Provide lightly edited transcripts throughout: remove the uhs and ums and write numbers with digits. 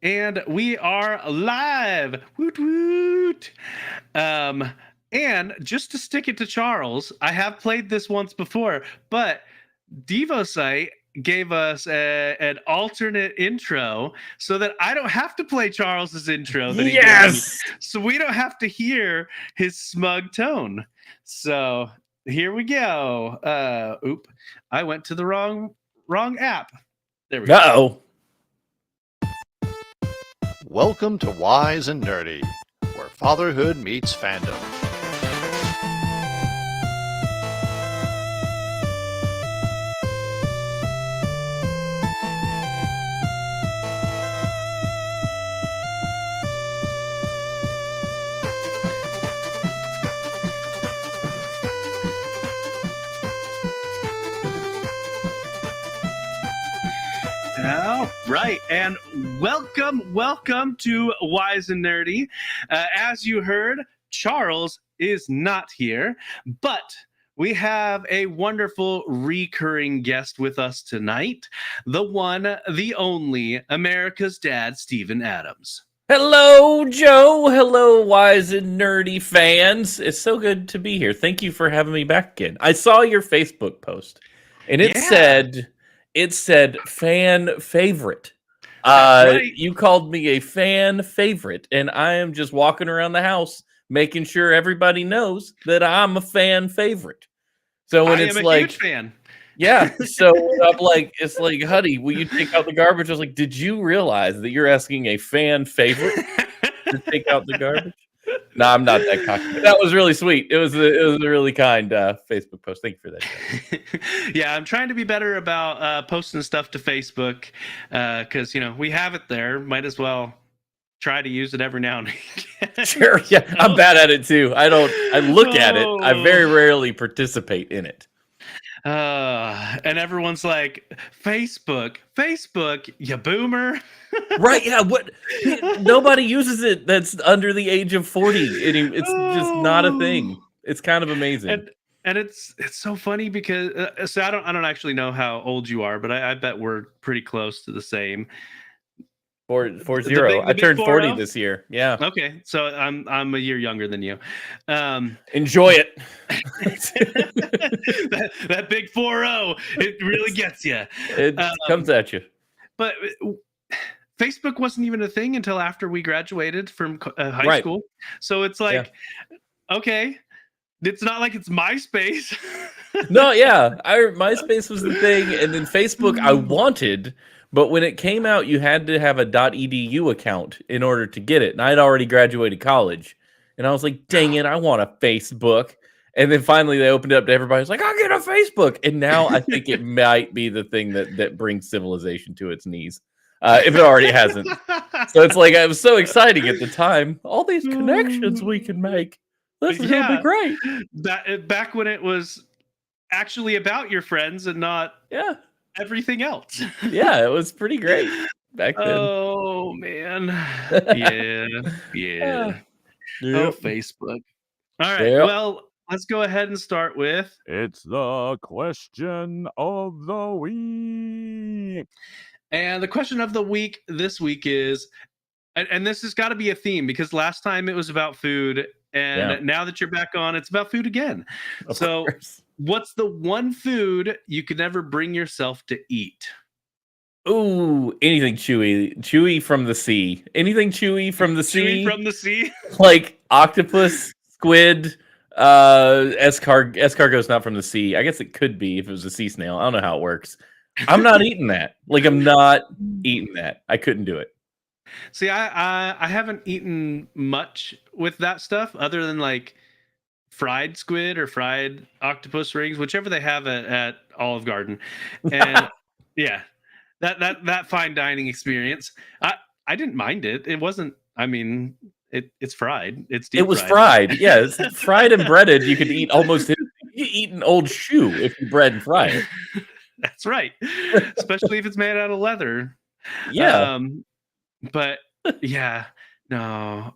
And we are live. Woot woot. Um, and just to stick it to Charles, I have played this once before, but Devosite gave us an alternate intro so that I don't have to play Charles's intro that he gave me. Yes. So we don't have to hear his smug tone. So here we go. I went to the wrong app. There we go. Uh-oh. Welcome to Wise and Nerdy, where fatherhood meets fandom. All right, and welcome to Wise and Nerdy. As you heard, Charles is not here, but we have a wonderful recurring guest with us tonight, the one, the only, America's dad, Steven Adams. Hello, Joe. Hello, Wise and Nerdy fans. It's so good to be here. Thank you for having me back again. I saw your Facebook post, and it said fan favorite. Right. You called me a fan favorite, and I am just walking around the house making sure everybody knows that I'm a fan favorite. So when I am a huge fan. Yeah, so I'm like, it's like, honey, will you take out the garbage? I was like, did you realize that you're asking a fan favorite to take out the garbage? No, I'm not that cocky. But that was really sweet. It was a really kind Facebook post. Thank you for that. Yeah, I'm trying to be better about posting stuff to Facebook because we have it there. Might as well try to use it every now and again. Sure, yeah, I'm bad at it too. I look at it. I very rarely participate in it. And everyone's like, Facebook, you boomer. Right, yeah, what? Nobody uses it that's under the age of 40. It's just not a thing. It's kind of amazing. And it's so funny because so I don't actually know how old you are, but I bet we're pretty close to the same. 40. I turned 40 this year. Yeah. Okay, so I'm a year younger than you. Enjoy it. that big 40, it really gets you. It comes at you. But Facebook wasn't even a thing until after we graduated from high school. So it's like, okay, it's not like it's MySpace. No, yeah, MySpace was the thing, and then Facebook I wanted. But when it came out, you had to have a .edu account in order to get it. And I'd already graduated college. And I was like, dang it, I want a Facebook. And then finally they opened it up to everybody. It's like, I'll get a Facebook. And now I think it might be the thing that brings civilization to its knees. If it already hasn't. So it's like, I was so exciting at the time. All these connections we can make. This is going to be great. Back when it was actually about your friends and not... everything else. Yeah, it was pretty great back then. Oh man. Yeah. Oh, Facebook. All right. Yep. Well, let's go ahead and start with it's the question of the week. And the question of the week this week is, and this has got to be a theme because last time it was about food, and now that you're back on, it's about food again. Of course. What's the one food you could never bring yourself to eat? Ooh, anything chewy. Chewy from the sea. Anything chewy from the sea. Chewy from the sea? Like octopus, squid, escargot's not from the sea. I guess it could be if it was a sea snail. I don't know how it works. I'm not eating that. Like, I'm not eating that. I couldn't do it. See, I haven't eaten much with that stuff other than like fried squid or fried octopus rings, whichever they have at Olive Garden. And yeah, that fine dining experience. I didn't mind it. It wasn't, I mean, it's fried. It's deep fried. It was fried. Yeah, it's fried and breaded. You could eat almost anything. You eat an old shoe if you bread and fry it. That's right. Especially if it's made out of leather. Yeah. But yeah, no.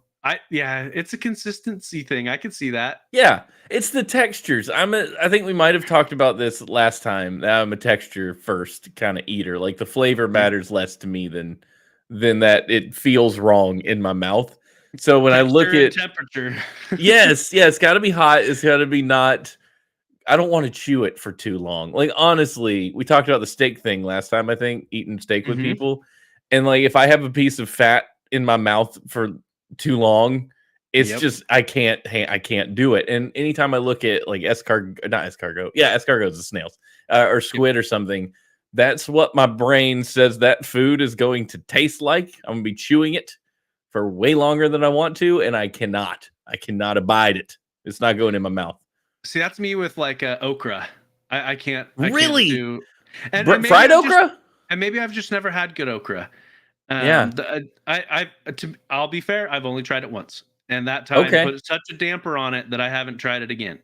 It's a consistency thing. I can see that. Yeah, it's the textures. I think we might have talked about this last time. I'm a texture first kind of eater. Like the flavor matters less to me than than that it feels wrong in my mouth. So when I look Texture and at temperature. yes, it's got to be hot. It's got to be not. I don't want to chew it for too long. Like honestly, we talked about the steak thing last time. I think eating steak with Mhm. people, and like if I have a piece of fat in my mouth for too long, it's Yep. just I can't do it. And anytime I look at like escargots is snails or squid or something. That's what my brain says that food is going to taste like. I'm gonna be chewing it for way longer than I want to, and I cannot abide it. It's not going in my mouth. See, that's me with like okra. I can't. I can't Really? do. And maybe Fried I've just okra? maybe I've just never had good okra. Yeah. I'll be fair. I've only tried it once, and that time Okay. put such a damper on it that I haven't tried it again.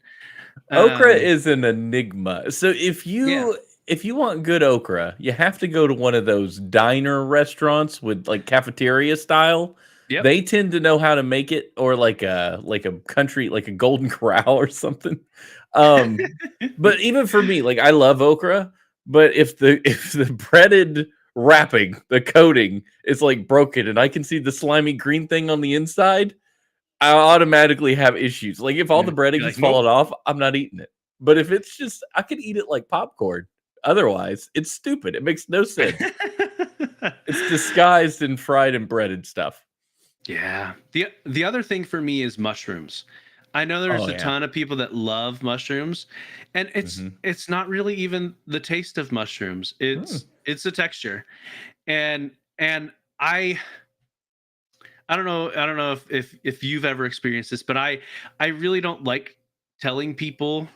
Okra Um, is an enigma. So yeah. if you want good okra, you have to go to one of those diner restaurants with like cafeteria style. Yep. They tend to know how to make it, or like a country, like a Golden Corral or something. But even for me, like I love okra, but if the breaded wrapping, the coating is like broken, and I can see the slimy green thing on the inside, I automatically have issues. Like if all the You're breading like, has nope. fallen off, I'm not eating it. But if it's just, I could eat it like popcorn. Otherwise, it's stupid. It makes no sense. It's disguised in fried and breaded stuff. Yeah. The other thing for me is mushrooms. I know there's Oh a yeah. ton of people that love mushrooms, and Mhm. it's not really even the taste of mushrooms. Hmm. It's the texture. And and I don't know if you've ever experienced this, but I really don't like telling people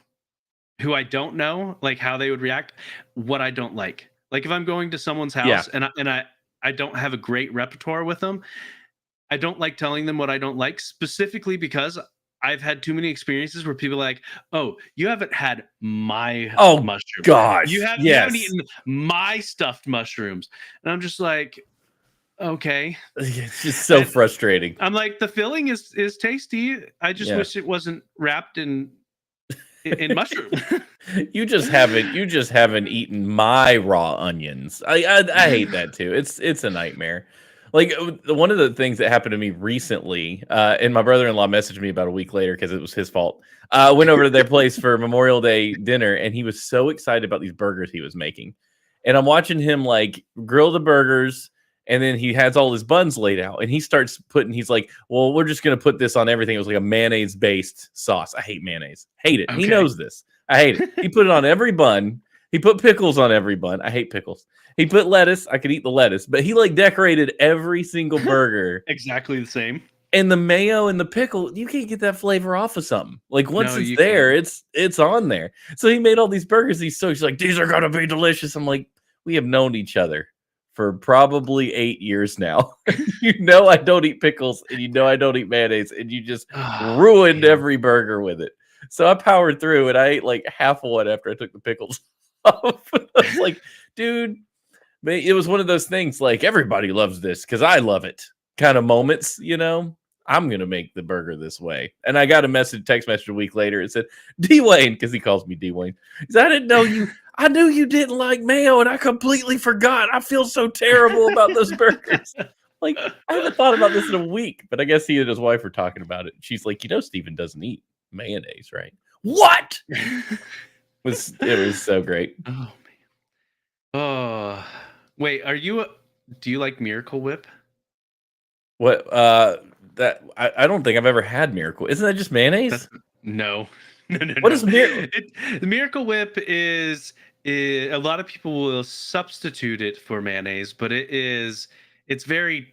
who I don't know like how they would react what I don't like. Like if I'm going to someone's Yeah. house and I don't have a great repertoire with them, I don't like telling them what I don't like, specifically because I've had too many experiences where people are like, "Oh, you haven't had my Oh mushrooms. gosh. You haven't Yes. eaten my stuffed mushrooms." And I'm just like, "Okay." It's just so And frustrating. I'm like, "The filling is tasty. I just Yeah. wish it wasn't wrapped in mushroom." You just haven't eaten my raw onions. I hate that too. It's a nightmare. Like one of the things that happened to me recently, and my brother-in-law messaged me about a week later because it was his fault. Went over to their place for Memorial Day dinner, and he was so excited about these burgers he was making. And I'm watching him like grill the burgers, and then he has all his buns laid out, and he starts putting. He's like, "Well, we're just gonna put this on everything." It was like a mayonnaise-based sauce. I hate mayonnaise. Hate it. He Okay. knows this. I hate it. He put it on every bun. He put pickles on every bun. I hate pickles. He put lettuce. I could eat the lettuce, but he like decorated every single burger. Exactly the same. And the mayo and the pickle, you can't get that flavor off of something. Like once No, it's you there, can't. it's on there. So he made all these burgers. He's like, these are gonna be delicious. I'm like, we have known each other for probably 8 years now. You know I don't eat pickles, and you know I don't eat mayonnaise, and you just Oh, ruined man. every burger with it. So I powered through, and I ate like half of one after I took the pickles off. I was like, dude, it was one of those things like everybody loves this because I love it kind of moments, you know. I'm gonna make the burger this way. And I got a text message a week later. It said, D Wayne, because he calls me D Wayne. He said, I knew you didn't like mayo, and I completely forgot. I feel so terrible about those burgers. Like, I haven't thought about this in a week, but I guess he and his wife were talking about it. She's like, Steven doesn't eat mayonnaise, right? What? It was so great. Oh man. Oh. Wait, do you like Miracle Whip? What that I don't think I've ever had Miracle. Isn't that just mayonnaise? No. No. What is Miracle? The Miracle Whip is a lot of people will substitute it for mayonnaise, but it's very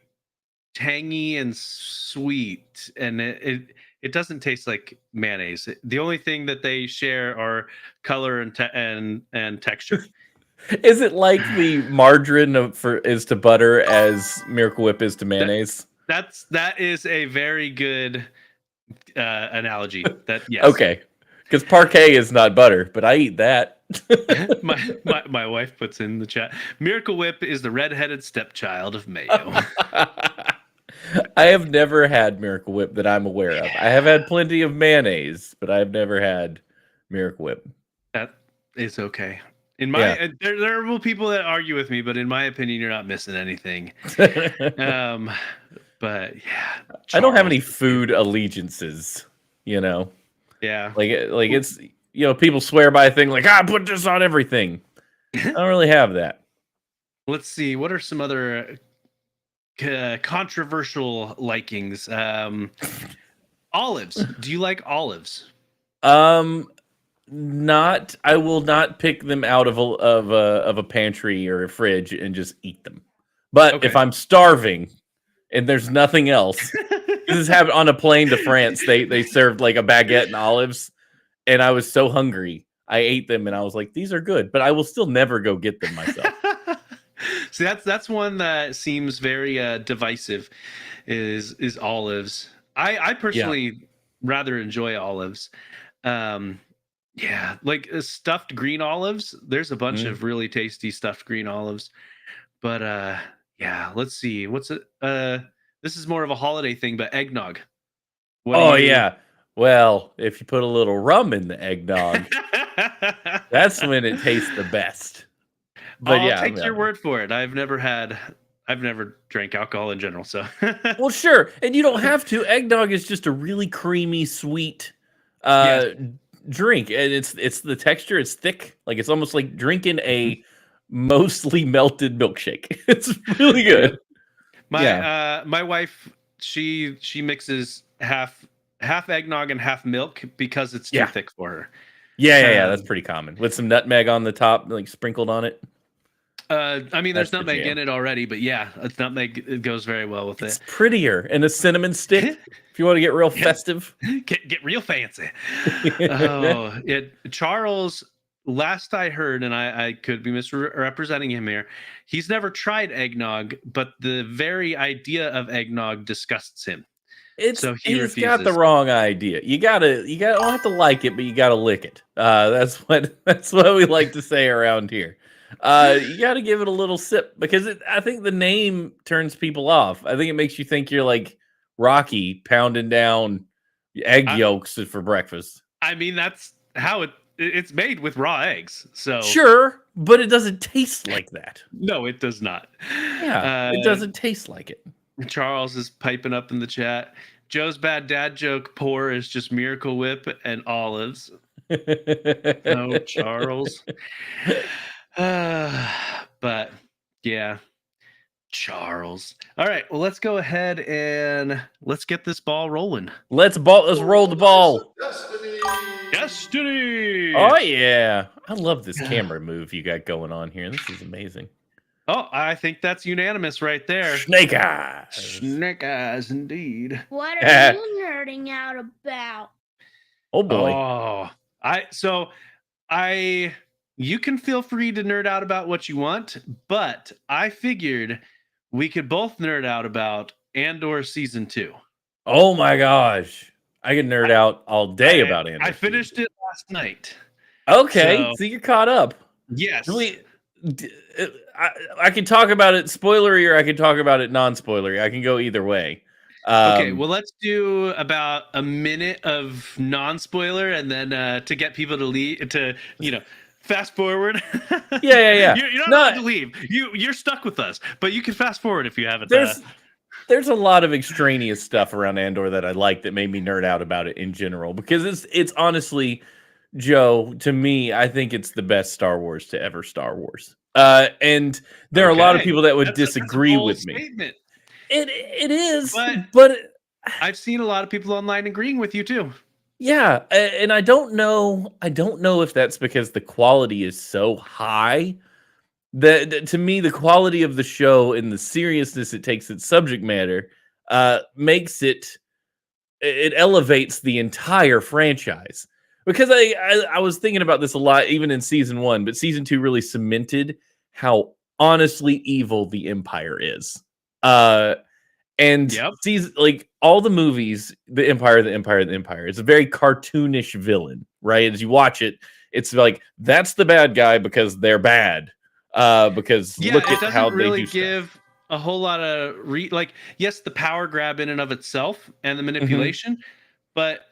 tangy and sweet, and it doesn't taste like mayonnaise. The only thing that they share are color and texture. Is it like the margarine is to butter as Miracle Whip is to mayonnaise? That is a very good analogy. That yes. Okay, because parquet is not butter, but I eat that. my wife puts in the chat. Miracle Whip is the redheaded stepchild of mayo. I have never had Miracle Whip that I'm aware of. I have had plenty of mayonnaise, but I've never had Miracle Whip. That is okay. In my there will people that argue with me, but in my opinion, you're not missing anything. I But yeah, don't have any Charles. food allegiances, you know. Yeah. Like it's people swear by a thing like put this on everything. I don't really have that. Let's see. What are some other controversial likings? Olives. Do you like olives? Not. I will not pick them out of a pantry or a fridge and just eat them. But if I'm starving and there's nothing else, this happened on a plane to France. They served like a baguette and olives, and I was so hungry. I ate them and I was like, these are good, but I will still never go get them myself. See, that's one that seems very divisive. Is olives? I personally rather enjoy olives. Yeah, like stuffed green olives. There's a bunch of really tasty stuffed green olives. But yeah, let's see. What's it? This is more of a holiday thing, but eggnog. Yeah. Well, if you put a little rum in the eggnog, that's when it tastes the best. But I'll take your word for it. I've never drank alcohol in general, so well, sure. And you don't have to. Eggnog is just a really creamy, sweet drink. And it's the texture, it's thick. Like it's almost like drinking a mostly melted milkshake. It's really good. My wife, she mixes half eggnog and half milk because it's too thick for her. Yeah, that's pretty common. With some nutmeg on the top, like sprinkled on it. I mean, there's nutmeg in it already, but yeah, it's nutmeg. It goes very well with it. It's prettier, and a cinnamon stick if you want to get real festive. Get real fancy. Charles. Last I heard, and I could be misrepresenting him here, he's never tried eggnog, but the very idea of eggnog disgusts him. He's got the wrong idea. You don't have to like it, but you gotta lick it. That's what we like to say around here. You gotta give it a little sip because I think the name turns people off. I think it makes you think you're like Rocky pounding down egg yolks for breakfast. I mean, that's how it's made with raw eggs. So sure, but it doesn't taste like that. No, it does not. Yeah, it doesn't taste like it. Charles is piping up in the chat. Joe's bad dad joke pour is just Miracle Whip and olives. No, Charles. But yeah, Charles. All right, well, let's go ahead and let's get this ball rolling. Let's roll the ball. Destiny. Oh yeah, I love this camera move you got going on here. This is amazing. Oh, I think that's unanimous right there. Snake eyes. Snake eyes, indeed. What are you nerding out about? Oh boy. Oh, you can feel free to nerd out about what you want, but I figured we could both nerd out about Andor season 2. Oh my gosh. I can nerd out all day about Andor. I finished it last night. Okay, so you're caught up. Yes. I can talk about it spoilery or I can talk about it non-spoilery. I can go either way. Okay, well, let's do about a minute of non-spoiler and then to get people to fast forward. Yeah. You're not allowed to leave. You're stuck with us, but you can fast forward if you haven't. There's a lot of extraneous stuff around Andor that I like that made me nerd out about it in general because it's honestly, Joe, to me, I think it's the best Star Wars to ever Star Wars. And there are a lot of people that would disagree with me. Statement. It is, but I've seen a lot of people online agreeing with you too. Yeah, and I don't know if that's because the quality is so high. To me, the quality of the show and the seriousness it takes its subject matter makes it elevates the entire franchise. Because I was thinking about this a lot, even in season 1, but season 2 really cemented how honestly evil the Empire is. Season, like all the movies, the Empire. It's a very cartoonish villain, right? As you watch it, it's like that's the bad guy because they're bad. Because look at how really they do give stuff. A whole lot of yes, the power grab in and of itself and the manipulation, but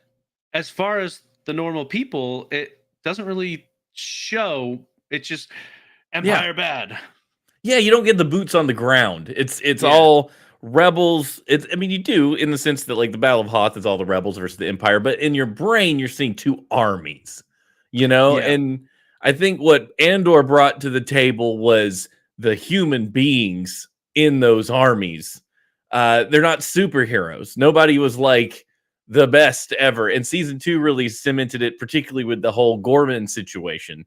as far as the normal people, it doesn't really show It's just Empire bad. Yeah, you don't get the boots on the ground. It's Yeah. all rebels. I mean, you do in the sense that like the Battle of Hoth is all the rebels versus the Empire, but in your brain, you're seeing two armies, Yeah. And I think what Andor brought to the table was the human beings in those armies. They're not superheroes. Nobody was like the best ever. And season 2 really cemented it, particularly with the whole Gorman situation.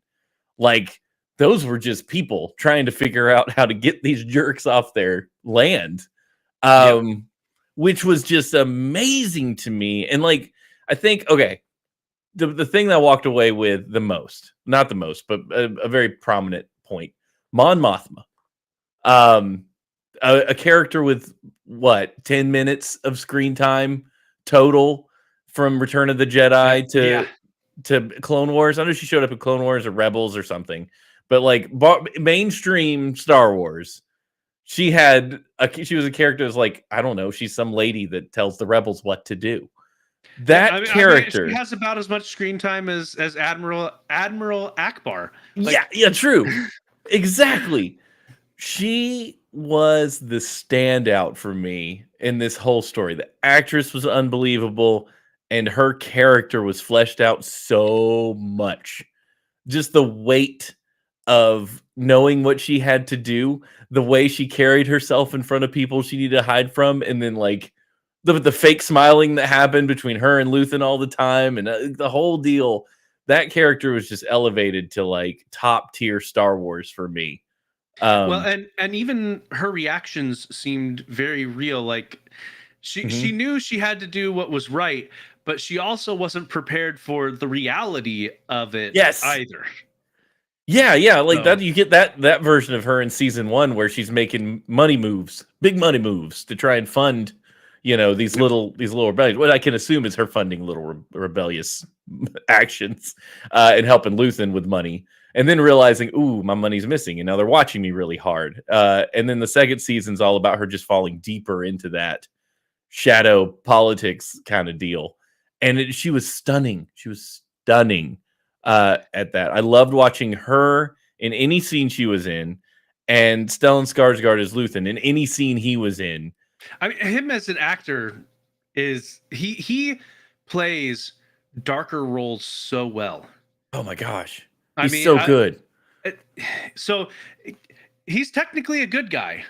Like, those were just people trying to figure out how to get these jerks off their land, which was just amazing to me. And like, I think, okay, the thing that I walked away with the most, not the most, but a very prominent point, Mon Mothma, a character with what 10 minutes of screen time total from Return of the Jedi to Clone Wars. I know she showed up in Clone Wars or Rebels or something, but like mainstream Star Wars, she was a character that's like, I don't know, she's some lady that tells the rebels what to do. That character she has about as much screen time as Admiral Akbar. Like, yeah, true. Exactly. She was the standout for me in this whole story. The actress was unbelievable, and her character was fleshed out so much. Just the weight of knowing what she had to do, the way she carried herself in front of people she needed to hide from, and then like the fake smiling that happened between her and Luthen all the time, and the whole deal. That character was just elevated to like top tier Star Wars for me. Well, and even her reactions seemed very real. Like she knew she had to do what was right, but she also wasn't prepared for the reality of it either. Yeah, like that. You get that version of her in season 1 where she's making big money moves to try and fund, these little rebellions. What I can assume is her funding little rebellious actions and helping Luthen with money. And then realizing, ooh, my money's missing, and now they're watching me really hard. And then the second season's all about her just falling deeper into that shadow politics kind of deal. And she was stunning. She was stunning at that. I loved watching her in any scene she was in, and Stellan Skarsgård as Luthen in any scene he was in. I mean, him as an actor he plays darker roles so well. Oh my gosh. He's so good. So he's technically a good guy,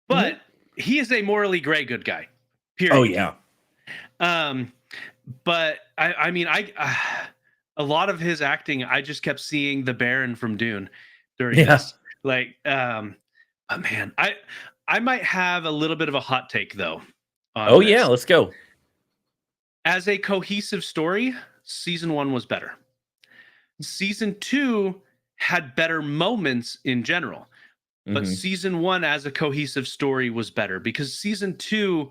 but he is a morally gray good guy. Period. Oh yeah. But I mean, a lot of his acting, I just kept seeing the Baron from Dune during this. Like, but man, I might have a little bit of a hot take though. Yeah, let's go. As a cohesive story, season 1 was better. Season 2 had better moments in general, but season 1 as a cohesive story was better because season 2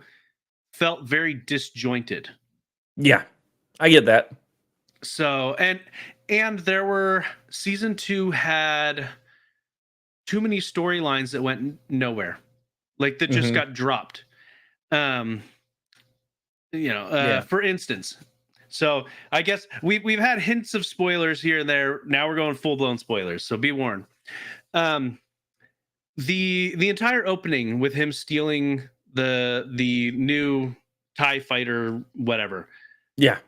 felt very disjointed. Yeah, I get that. So, and there were season 2 had too many storylines that went nowhere, like that just got dropped. For instance. So I guess we've had hints of spoilers here and there. Now we're going full blown spoilers. So be warned. The entire opening with him stealing the new TIE fighter, whatever. Yeah,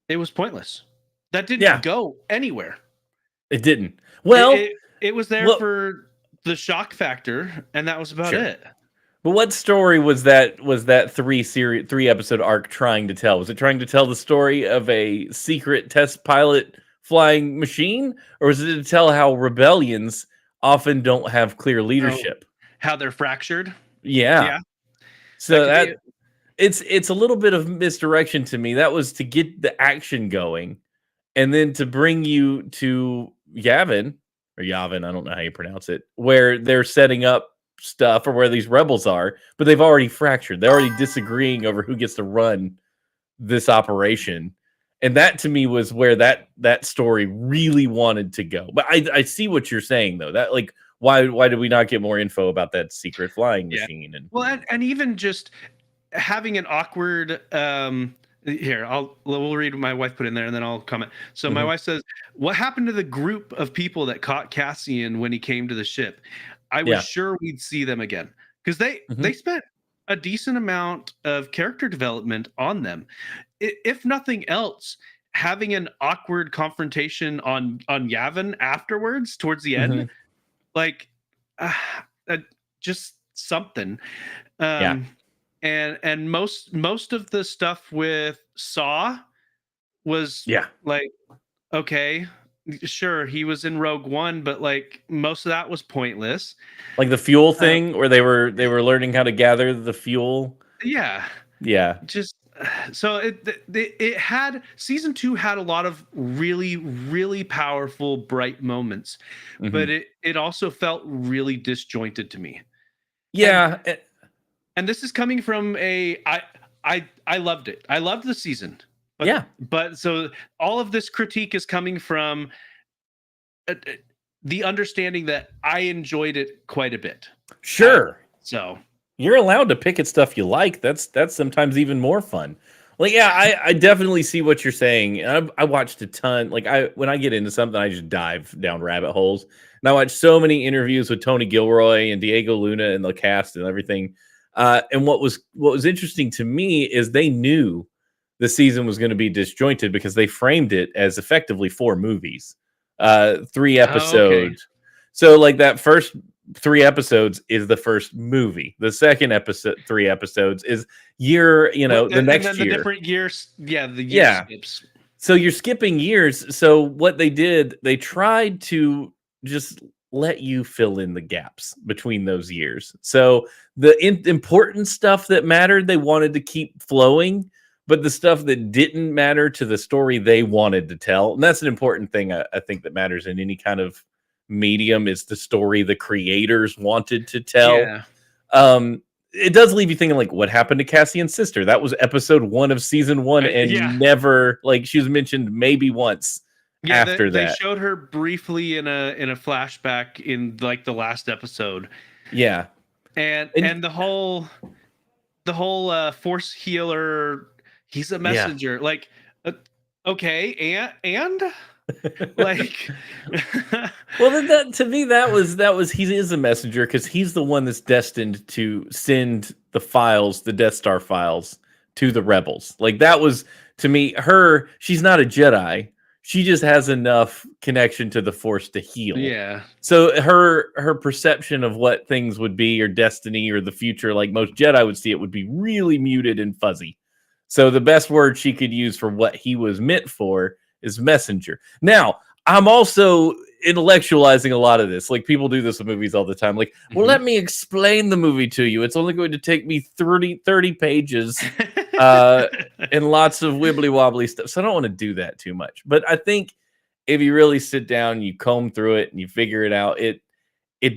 it was pointless. That didn't go anywhere. It didn't. Well, it was there for the shock factor, and that was about it. But what story was that 3 episode arc trying to tell? Was it trying to tell the story of a secret test pilot flying machine, or was it to tell how rebellions often don't have clear leadership? How they're fractured? Yeah. So it's a little bit of misdirection to me. That was to get the action going, and then to bring you to Yavin, I don't know how you pronounce it, where they're setting up stuff or where these rebels are, but they've already fractured. They're already disagreeing over who gets to run this operation. And that to me was where that story really wanted to go. But I see what you're saying though. That like why did we not get more info about that secret flying machine? And well, and even just having an awkward Here, we'll read what my wife put in there, and then I'll comment. So my Mhm. wife says, "What happened to the group of people that caught Cassian when he came to the ship? I was Yeah. sure we'd see them again because they Mhm. spent a decent amount of character development on them. If nothing else, having an awkward confrontation on Yavin afterwards, towards the end, Mhm. like uh, uh, just something." Yeah. Um, and most of the stuff with Saw was Yeah. like, okay, sure, he was in Rogue One, but like most of that was pointless. Like the fuel Uh, thing where they were learning how to gather the fuel. yeah, Yeah. just so it had season 2 had a lot of really powerful bright moments, but Mhm. it also felt really disjointed to me. And Yeah. and this is coming from I loved it. I loved the season. But Yeah. but so all of this critique is coming from the understanding that I enjoyed it quite a bit. I Sure. so You're allowed to pick at stuff you like. That's sometimes even more fun. Like, yeah, I definitely see what you're saying. And I watched a ton. Like, when I get into something, I just dive down rabbit holes. And I watched so many interviews with Tony Gilroy and Diego Luna and the cast and everything. And what was interesting to me is they knew the season was going to be disjointed because they framed it as effectively 4 movies, 3 oh, okay. episodes. So, like, that first 3 episodes is the first movie. The second episode, 3 episodes, is the And next then the year. different years, yeah, the year Yeah. skips. So you're skipping years. So what they did, they tried to just let you fill in the gaps between those years. So the important stuff that mattered, they wanted to keep flowing, but the stuff that didn't matter to the story they wanted to tell, and that's an important thing I think that matters in any kind of medium, is the story the creators wanted to tell. Yeah. um it does leave you thinking, like, what happened to Cassian's sister? That was episode 1 of season 1, Yeah. and never, like, she was mentioned maybe once Yeah, after they that. showed her briefly in a flashback in like the last episode. Yeah. And And the whole force healer, he's a yeah. messenger. Like okay, and like Well, then that, to me, that was he is a messenger because he's the one that's destined to send the Death Star files, to the rebels. Like, that was, to me, she's not a Jedi. She just has enough connection to the Force to heal. yeah. So her perception of what things would be, or destiny, or the future, like most Jedi would see it, would be really muted and fuzzy. So the best word she could use for what he was meant for is messenger. Now, I'm also intellectualizing a lot of this. Like, people do this with movies all the time. Like, well, Mhm. let me explain the movie to you. It's only going to take me 30 pages and lots of wibbly wobbly stuff. So I don't want to do that too much. But I think if you really sit down, you comb through it, and you figure it out, it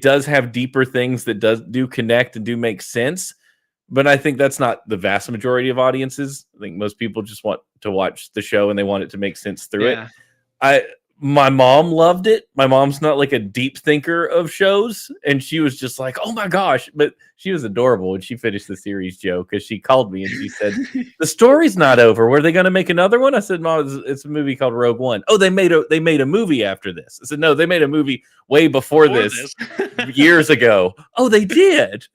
does have deeper things that do connect and do make sense. But I think that's not the vast majority of audiences. I think most people just want to watch the show and they want it to make sense through it. Yeah. My mom loved it. My mom's not like a deep thinker of shows, and she was just like, "Oh my gosh!" But she was adorable when she finished the series, Joe, because she called me and she said, "The story's not over. Were they going to make another one?" I said, "Mom, it's a movie called Rogue One." "Oh, they made a movie after this." I said, "No, they made a movie way before this, years ago." "Oh, they did."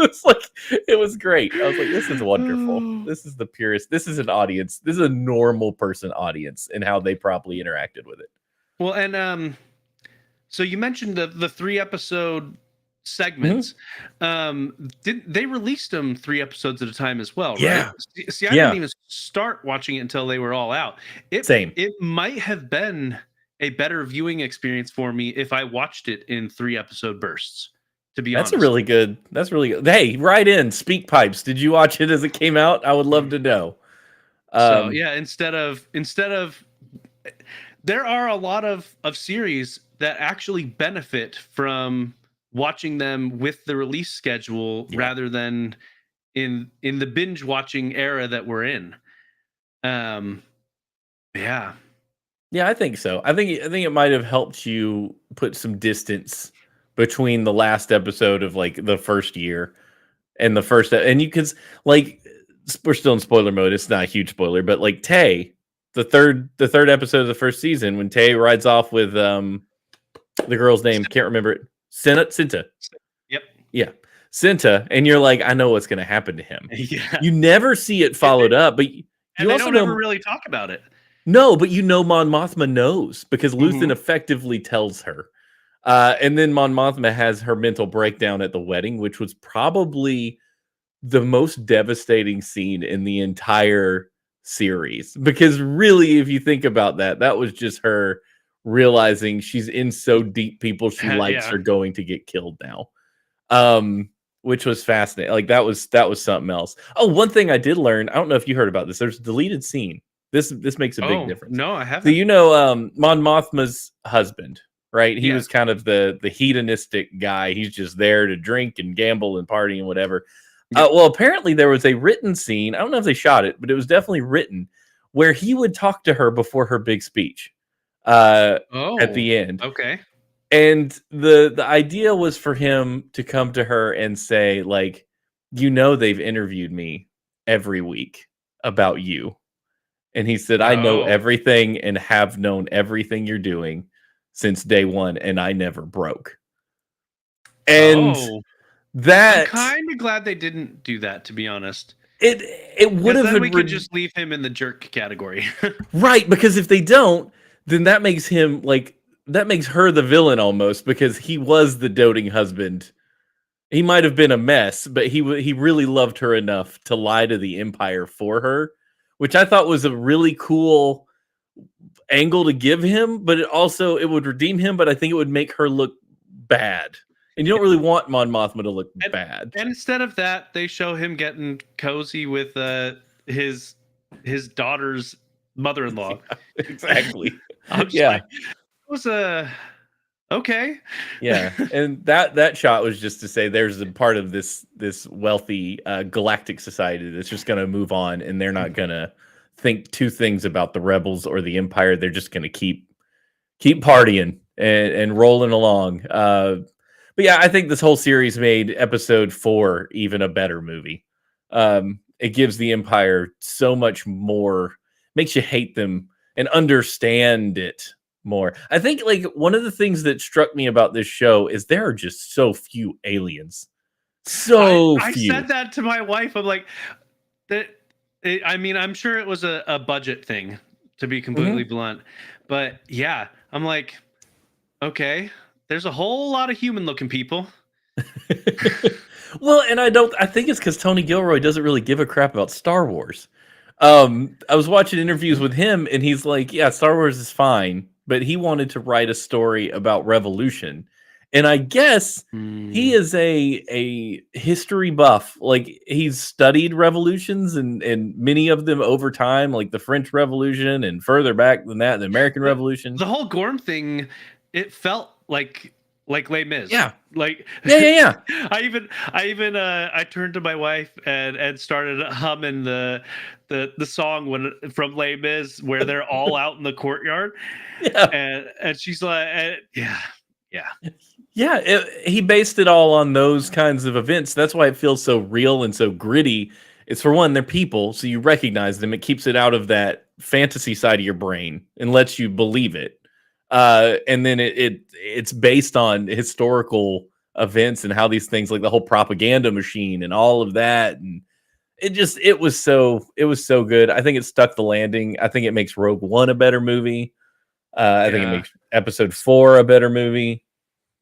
It's like, it was great. I was like, "This is wonderful. This is the purest. This is an audience. This is a normal person audience, and how they probably interacted with it." Well, and so you mentioned the 3 episode segments. Did they released them 3 episodes at a time as well, Yeah. right? See, I Yeah. didn't even start watching it until they were all out. Same. It might have been a better viewing experience for me if I watched it in 3 episode bursts, to be That's honest. really good. Hey, write in, Speak Pipes. Did you watch it as it came out? I would love to know. So yeah, instead of there are a lot of series that actually benefit from watching them with the release schedule, Yeah. rather than in the binge watching era that we're in. Yeah. Yeah, I think so. I think it might have helped you put some distance between the last episode of, like, the first year and the first, and you could, like, we're still in spoiler mode. It's not a huge spoiler, but like Tay, the third episode of the first season, when Tay rides off with the girl's name, can't remember it. Cinta. Yep. Yeah. Cinta, and you're like, I know what's gonna happen to him. Yeah. You never see it followed up, but you And they also don't know ever really talk about it. no, but Mon Mothma knows because Luthen Mhm. effectively tells her. And then Mon Mothma has her mental breakdown at the wedding, which was probably the most devastating scene in the entire series. Because really, if you think about that, that was just her realizing she's in so deep, people she likes Yeah. are going to get killed now. Which was fascinating. Like that was something else. Oh, one thing I did learn, I don't know if you heard about this. There's a deleted scene. This makes a big difference. No, I So haven't. you know, Mon Mothma's husband, right? He Yeah. was kind of the hedonistic guy. He's just there to drink and gamble and party and whatever. Yeah. Well, apparently there was a written scene. I don't know if they shot it, but it was definitely written where he would talk to her before her big speech at the end. Okay. And the idea was for him to come to her and say, like, you know, they've interviewed me every week about you. And he said, I know Oh. everything and have known everything you're doing since day one, and I never broke. And I'm that kind of glad they didn't do that, to be honest. it would have Then we been could just leave him in the jerk category. right, because if they don't, then that makes him like that makes her the villain almost, because he was the doting husband. He might have been a mess, but he really loved her enough to lie to the Empire for her, which I thought was a really cool angle to give him. But it would redeem him, but I think it would make her look bad. And you don't really want Mon Mothma to look bad. And instead of that, they show him getting cozy with his daughter's mother-in-law. Exactly. I'm just Yeah. like, it was okay. Yeah, and that shot was just to say there's a part of this wealthy galactic society that's just going to move on, and they're not going to think two things about the rebels or the Empire. They're just going to keep partying and rolling along. But yeah, I think this whole series made episode 4 even a better movie. It gives the Empire so much more, makes you hate them and understand it more. I think like one of the things that struck me about this show is there are just so few aliens. So I few. said that to my wife. I'm like, I mean, I'm sure it was a budget thing, to be completely blunt. But yeah, I'm like, okay, there's a whole lot of human-looking people. Well, and I think it's because Tony Gilroy doesn't really give a crap about Star Wars. I was watching interviews with him, and he's like, yeah, Star Wars is fine, but he wanted to write a story about revolution. And I guess he is a history buff. Like he's studied revolutions and many of them over time, like the French Revolution and further back than that, the American Revolution. The whole Gorm thing, it felt like Les Mis. Yeah. Like Yeah. I even I turned to my wife and started humming the song from Les Mis where they're all out in the courtyard. Yeah. And she's like, yeah. Yeah, he based it all on those kinds of events. That's why it feels so real and so gritty. It's for one, they're people, so you recognize them. It keeps it out of that fantasy side of your brain and lets you believe it. And then it's based on historical events and how these things, like the whole propaganda machine and all of that, and it was so good. I think it stuck the landing. I think it makes Rogue One a better movie. I think it makes Episode 4 a better movie.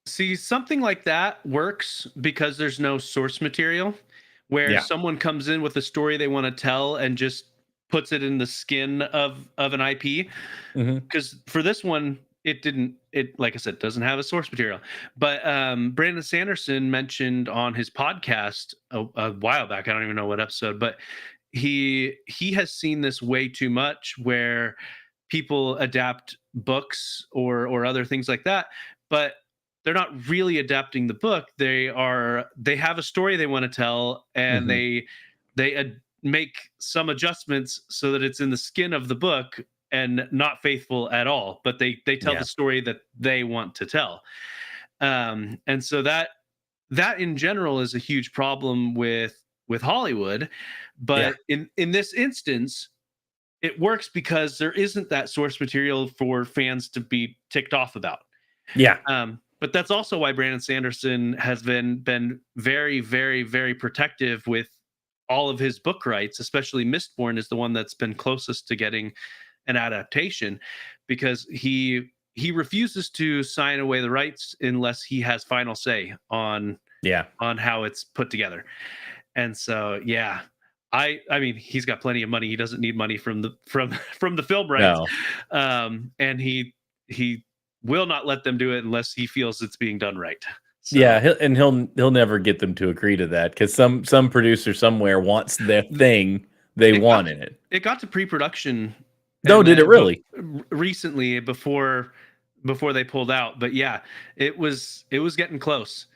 See, something like that works because there's no source material where someone comes in with a story they want to tell and just puts it in the skin of an IP. Because for this one, it like I said, doesn't have a source material. But Brandon Sanderson mentioned on his podcast a while back, I don't even know what episode, but he has seen this way too much where people adapt books or other things like that, but they're not really adapting the book. They have a story they want to tell, and they make some adjustments so that it's in the skin of the book and not faithful at all. But they tell the story that they want to tell. And so that in general is a huge problem with Hollywood. But in this instance, it works because there isn't that source material for fans to be ticked off about. Yeah. But that's also why Brandon Sanderson has been very, very, very protective with all of his book rights, especially Mistborn is the one that's been closest to getting an adaptation, because he refuses to sign away the rights unless he has final say on how it's put together. And so I mean, he's got plenty of money. He doesn't need money from the film rights. No. And he will not let them do it unless he feels it's being done right. So, he'll never get them to agree to that, because some producer somewhere wants their thing they want in it. It got to pre-production. No, did it really? Recently, before they pulled out, but yeah, it was getting close.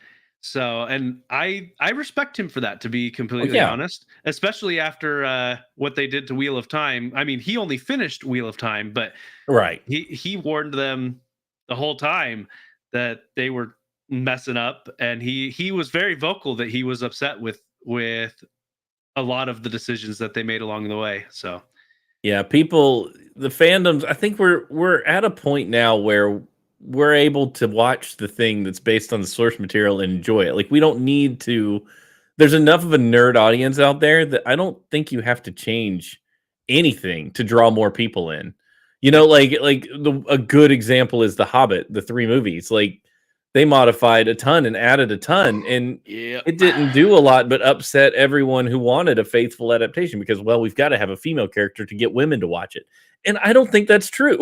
So, and I respect him for that, to be completely honest, especially after what they did to Wheel of Time. I mean, he only finished Wheel of Time, but he warned them the whole time that they were messing up, and he was very vocal that he was upset with a lot of the decisions that they made along the way. So yeah, the fandoms, I think we're at a point now where we're able to watch the thing that's based on the source material and enjoy it. Like, we don't need to. There's enough of a nerd audience out there that I don't think you have to change anything to draw more people in. You know, a good example is The Hobbit, the 3 movies. Like, they modified a ton and added a ton, and it didn't do a lot but upset everyone who wanted a faithful adaptation, because, well, we've got to have a female character to get women to watch it. And I don't think that's true.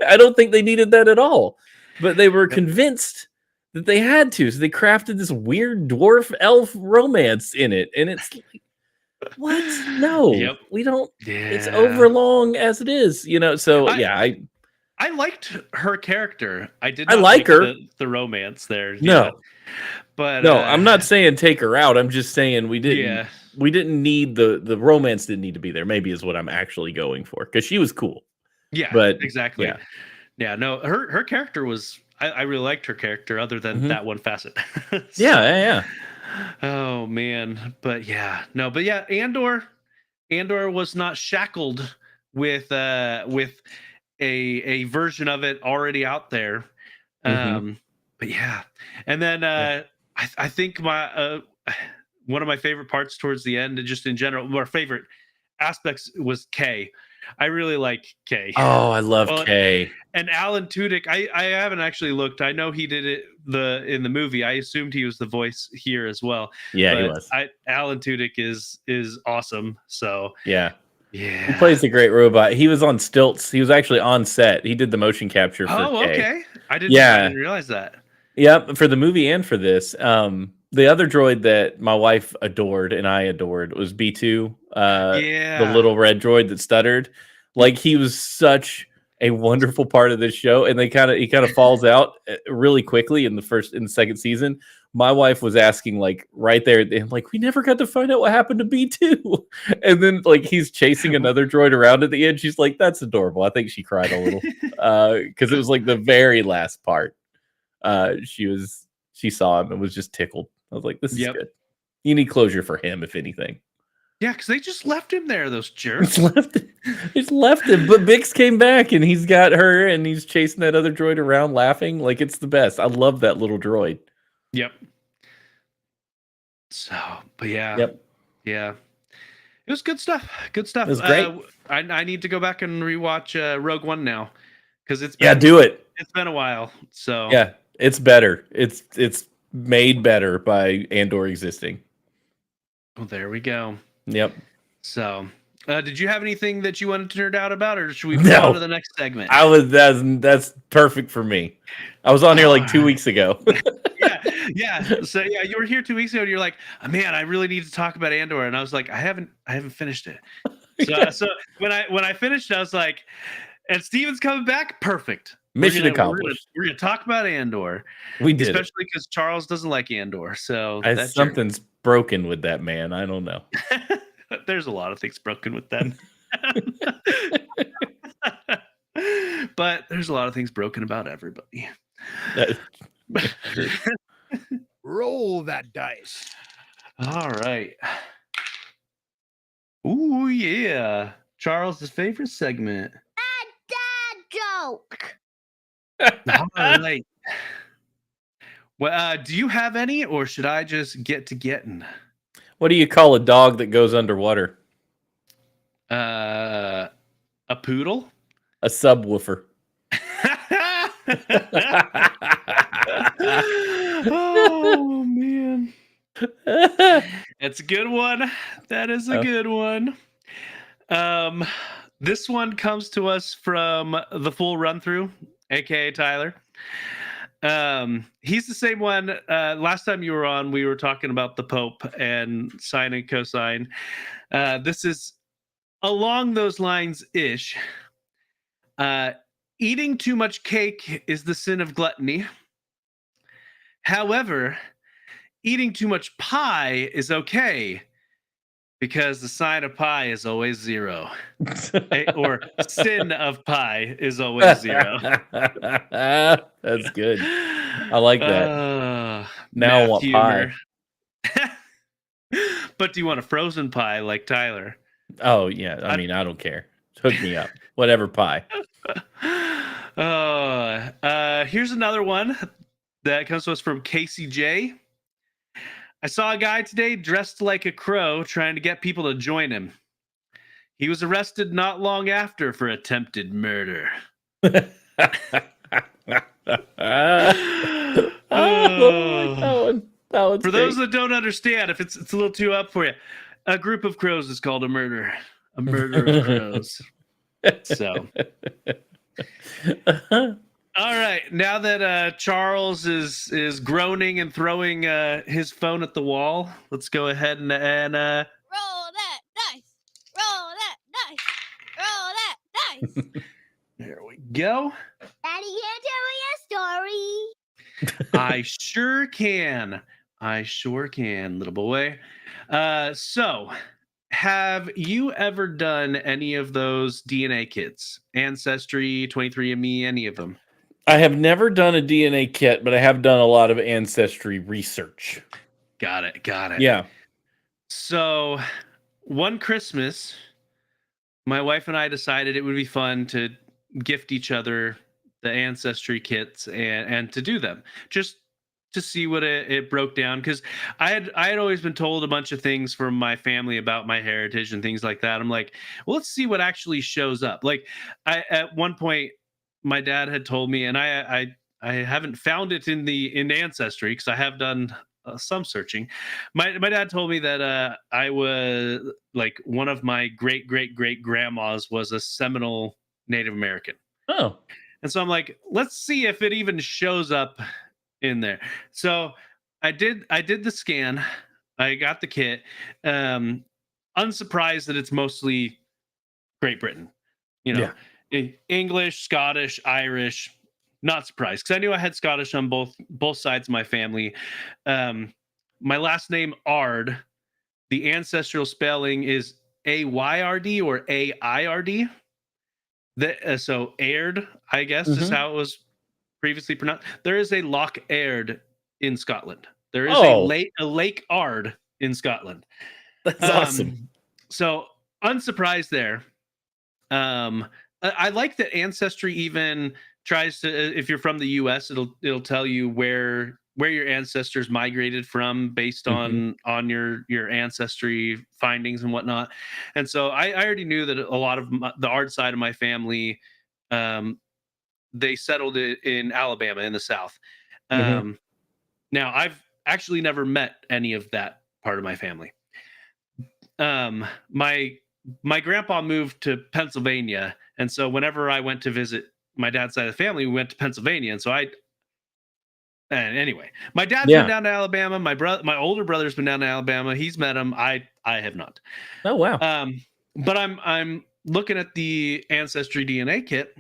I don't think they needed that at all. But they were convinced that they had to, so they crafted this weird dwarf elf romance in it, and it's like, what? No, we don't. It's overlong as it is, you know. So I liked her character. I did. I like her. The romance there. No, but no, I'm not saying take her out. I'm just saying we didn't. Yeah. We didn't need the romance. Didn't need to be there. Maybe is what I'm actually going for, because she was cool. Yeah, but exactly. Yeah. No, her character was. I really liked her character, other than that one facet. So, yeah. Oh man, but Andor was not shackled with a version of it already out there. But yeah, and then I think my one of my favorite parts towards the end, and just in general, our favorite aspects, was Kay. I really like Kay. Oh, I love Kay. And Alan Tudyk. I haven't actually looked. I know he did it in the movie. I assumed he was the voice here as well. Yeah, but he was. Alan Tudyk is awesome. So yeah. He plays a great robot. He was on stilts. He was actually on set. He did the motion capture for Kay. Okay. I didn't realize that. Yep, for the movie and for this. The other droid that my wife adored and I adored was B2. The little red droid that stuttered. Like, he was such a wonderful part of this show, and he kind of falls out really quickly in the second season. My wife was asking, like, right there, and like, we never got to find out what happened to B2. And then, like, he's chasing another droid around at the end. She's like, that's adorable. I think she cried a little because it was like the very last part. She saw him and was just tickled. I was like, this is good. You need closure for him, if anything. Yeah, because they just left him there, those jerks. Just left him. But Bix came back, and he's got her, and he's chasing that other droid around laughing. Like, it's the best. I love that little droid. Yep. So, but yeah. Yep. Yeah. It was good stuff. Good stuff. It was great. I need to go back and rewatch Rogue One now, because it's do it. It's been a while. So yeah, it's better. It's made better by Andor existing. Well, there we go. Yep. So, did you have anything that you wanted to nerd out about, or should we move on to the next segment? That's perfect for me. I was on here like 2 weeks ago. Yeah. So you were here 2 weeks ago, and you're like, oh, man, I really need to talk about Andor, and I was like, I haven't finished it. So when I finished, I was like, and Steven's coming back, perfect. Mission accomplished. We're gonna talk about Andor. We did, especially because Charles doesn't like Andor. So something's broken with that man. I don't know. There's a lot of things broken with them. But there's a lot of things broken about everybody. Roll that dice. All right. Ooh, yeah. Charles' favorite segment. Dad joke. All right. Well, do you have any, or should I just get to getting? What do you call a dog that goes underwater? A poodle? A subwoofer. Oh man, that's a good one. That is a Oh. good one. This one comes to us from the full run through, aka Tyler. He's the same one. Last time you were on, we were talking about the Pope and sine and cosine. This is along those lines ish. Eating too much cake is the sin of gluttony. However, eating too much pie is okay because the sign of pi is always 0. Or sin of pi is always 0. That's good. I like that. Now I want pie. But do you want a frozen pie like Tyler? Oh, yeah. I mean, I don't care. Hook me up. Whatever pie. Here's another one that comes to us from Casey J. I saw a guy today dressed like a crow trying to get people to join him. He was arrested not long after for attempted murder. I like that one. That one's For those that don't understand, if it's a little too up for you, a group of crows is called a murder. A murder of crows. So. All right. Now that Charles is groaning and throwing his phone at the wall, let's go ahead and roll that dice. Roll that dice. Roll that dice. There we go. Daddy, can tell me a story? I sure can. I sure can, little boy. So, have you ever done any of those DNA kits? Ancestry, 23andMe, any of them? I have never done a DNA kit, but I have done a lot of ancestry research. Got it. Yeah. So, one Christmas, my wife and I decided it would be fun to gift each other the ancestry kits and to do them just to see what it broke down, because I had always been told a bunch of things from my family about my heritage and things like that. I'm like, well, let's see what actually shows up. Like, at one point my dad had told me, and I haven't found it in ancestry because I have done some searching. My dad told me that I was like one of my great grandmas was a Seminole Native American. Oh. And so I'm like, let's see if it even shows up in there. So I did the scan. I got the kit. Unsurprised that it's mostly Great Britain. You know, English, Scottish, Irish. Not surprised because I knew I had Scottish on both sides of my family. My last name Ard, the ancestral spelling is AYRD or AIRD. So Aird, I guess, is how it was previously pronounced. There is a Loch Aird in Scotland. There is a Lake Ard in Scotland. That's awesome. So unsurprised there. I like that Ancestry even tries to, if you're from the US, it'll tell you where your ancestors migrated from based on your ancestry findings and whatnot. And so I already knew that a lot of the art side of my family, they settled it in Alabama in the South. Now I've actually never met any of that part of my family. My grandpa moved to Pennsylvania, and so whenever I went to visit my dad's side of the family, we went to Pennsylvania. And so anyway, my dad's been down to Alabama. My older brother's been down to Alabama. He's met him. I have not. Oh wow. But I'm looking at the Ancestry DNA kit,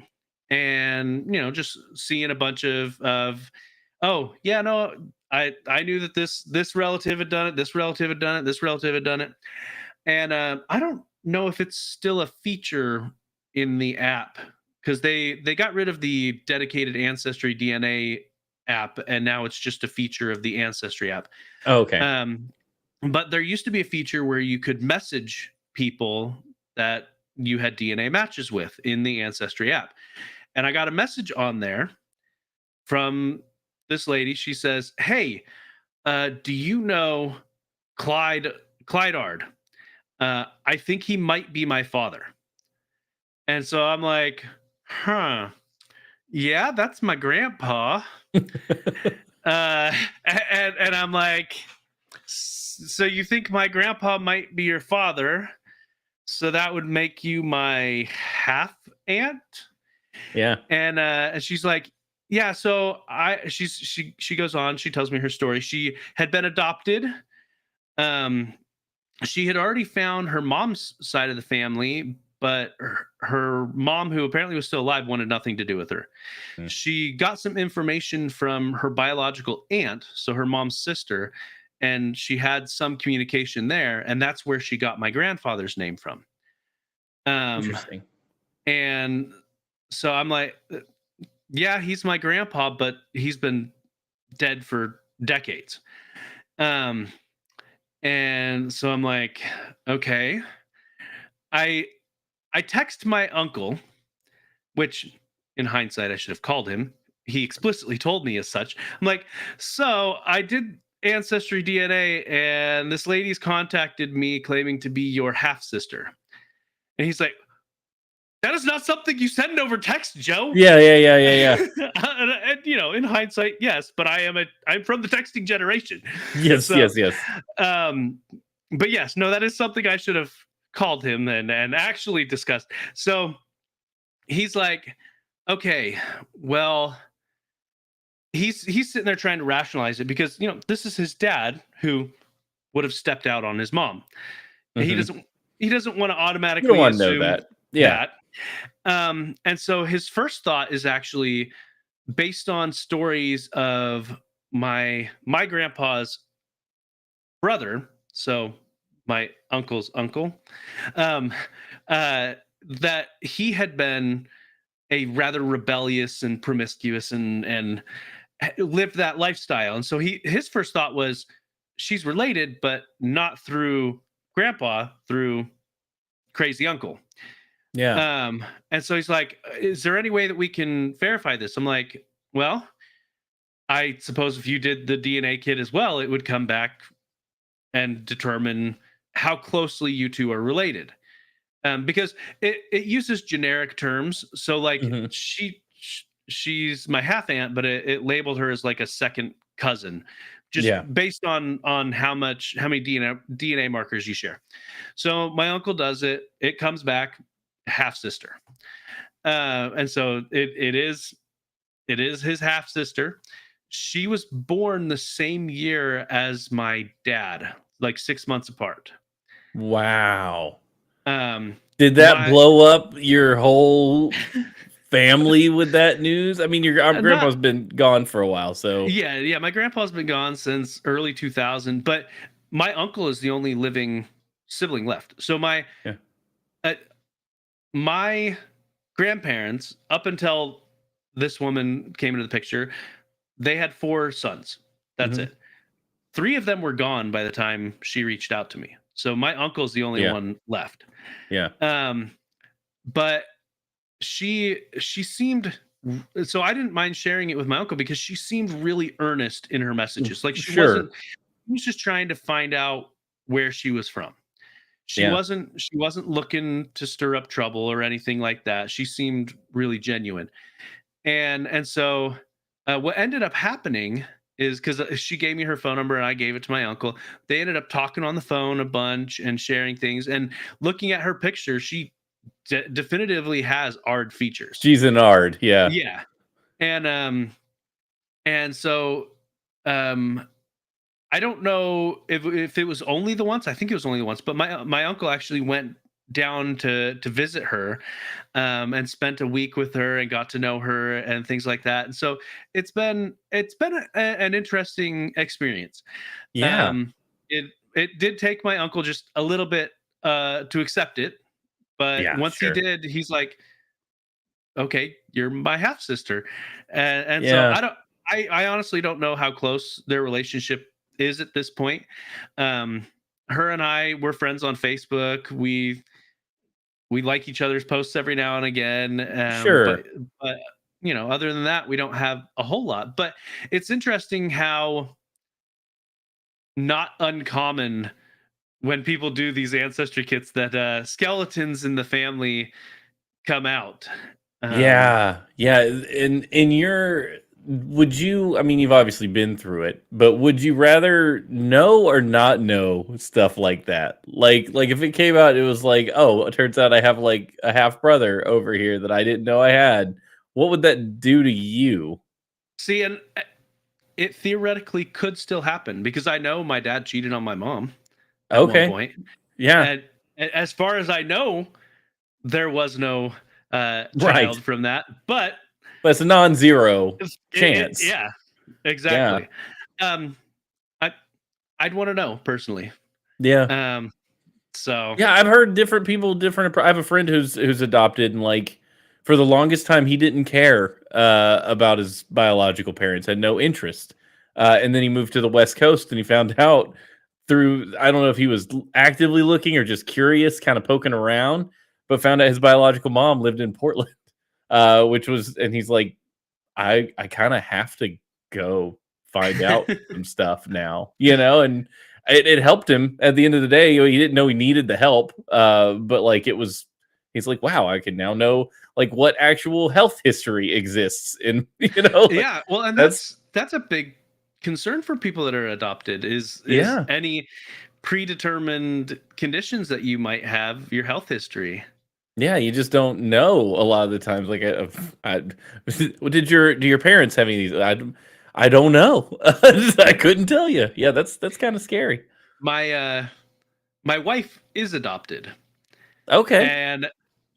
and just seeing a bunch of oh yeah, no, I knew that this relative had done it. This relative had done it. This relative had done it. And I don't know if it's still a feature in the app, because they got rid of the dedicated Ancestry DNA app, and now it's just a feature of the Ancestry app. Oh, okay. But there used to be a feature where you could message people that you had DNA matches with in the Ancestry app. And I got a message on there from this lady. She says, "Hey, do you know Clydard? I think he might be my father." And so I'm like, huh, yeah, that's my grandpa. And I'm like, so you think my grandpa might be your father? So that would make you my half aunt? Yeah. And she's like, yeah. So she goes on. She tells me her story. She had been adopted. Um, she had already found her mom's side of the family, but her mom, who apparently was still alive, wanted nothing to do with her. Hmm. She got some information from her biological aunt, so her mom's sister, and she had some communication there, and that's where she got my grandfather's name from. Interesting. And so I'm like, yeah, he's my grandpa, but he's been dead for decades. And so I'm like, okay. I text my uncle, which in hindsight I should have called him. He explicitly told me as such. I'm like, so I did Ancestry DNA, and this lady's contacted me claiming to be your half sister. And he's like, that is not something you send over text, Joe. Yeah. And, in hindsight, yes, but I'm from the texting generation. Yes, So, yes. But yes, no, that is something I should have called him and actually discussed. So he's like, okay, well, he's sitting there trying to rationalize it because this is his dad who would have stepped out on his mom. And he doesn't want to automatically You don't want to know assume that. Yeah. that. And so his first thought is actually based on stories of my grandpa's brother, so my uncle's uncle, that he had been a rather rebellious and promiscuous and lived that lifestyle. And so his first thought was she's related, but not through grandpa, through crazy uncle. Yeah. And so he's like, is there any way that we can verify this? I'm like, well, I suppose if you did the DNA kit as well, it would come back and determine how closely you two are related. Because it uses generic terms. So like she's my half aunt, but it labeled her as like a second cousin, just based on how many DNA markers you share. So my uncle does it. It comes back half sister. And so it is his half sister. She was born the same year as my dad, like 6 months apart. Wow. Did that blow up your whole family with that news? I mean, your grandpa's been gone for a while, so yeah. My grandpa's been gone since early 2000, but my uncle is the only living sibling left. So my grandparents, up until this woman came into the picture, they had 4 sons. That's it. 3 of them were gone by the time she reached out to me. So my uncle's the only one left. Yeah. But she seemed, so I didn't mind sharing it with my uncle because she seemed really earnest in her messages. Like she was just trying to find out where she was from. She wasn't looking to stir up trouble or anything like that. She seemed really genuine. And so what ended up happening is because she gave me her phone number and I gave it to my uncle. They ended up talking on the phone a bunch and sharing things. And looking at her picture, she definitively has Ard features. She's an Ard, yeah. Yeah. And so I don't know if it was only the once. I think it was only the once, but my uncle actually went down to visit her and spent a week with her and got to know her and things like that. And so it's been an interesting experience. It did take my uncle just a little bit to accept it, but once he did, he's like, okay, you're my half sister. And so I honestly don't know how close their relationship is at this point. her and I were friends on Facebook. We like each other's posts every now and again. Sure. But other than that, we don't have a whole lot. But it's interesting how not uncommon when people do these ancestry kits that skeletons in the family come out. Yeah, yeah. In your, would you? I mean, you've obviously been through it, but would you rather know or not know stuff like that? Like if it came out, it was like, oh, it turns out I have like a half brother over here that I didn't know I had. What would that do to you? See, and it theoretically could still happen because I know my dad cheated on my mom at one Okay, point, yeah, and as far as I know, there was no right. child from that. But But it's a non-zero chance. yeah, Yeah, exactly. Um, I I'd want to know personally. yeah. Um, so Yeah, I've heard different people, I have a friend who's adopted, and like for the longest time, he didn't care about his biological parents, had no interest. And then he moved to the West Coast, and he found out through, I don't know if he was actively looking or just curious, kind of poking around, but found out his biological mom lived in Portland, which was, and he's like, I kind of have to go find out some stuff now, and it helped him at the end of the day. He didn't know he needed the help, but like it was, he's like, wow, I can now know like what actual health history exists in, like, yeah, well, and that's that's a big concern for people that are adopted is yeah. any predetermined conditions that you might have, your health history. Yeah, you just don't know a lot of the times. Like, do your parents have any of these? I don't know. I couldn't tell you. Yeah, that's kind of scary. My wife is adopted, Okay. and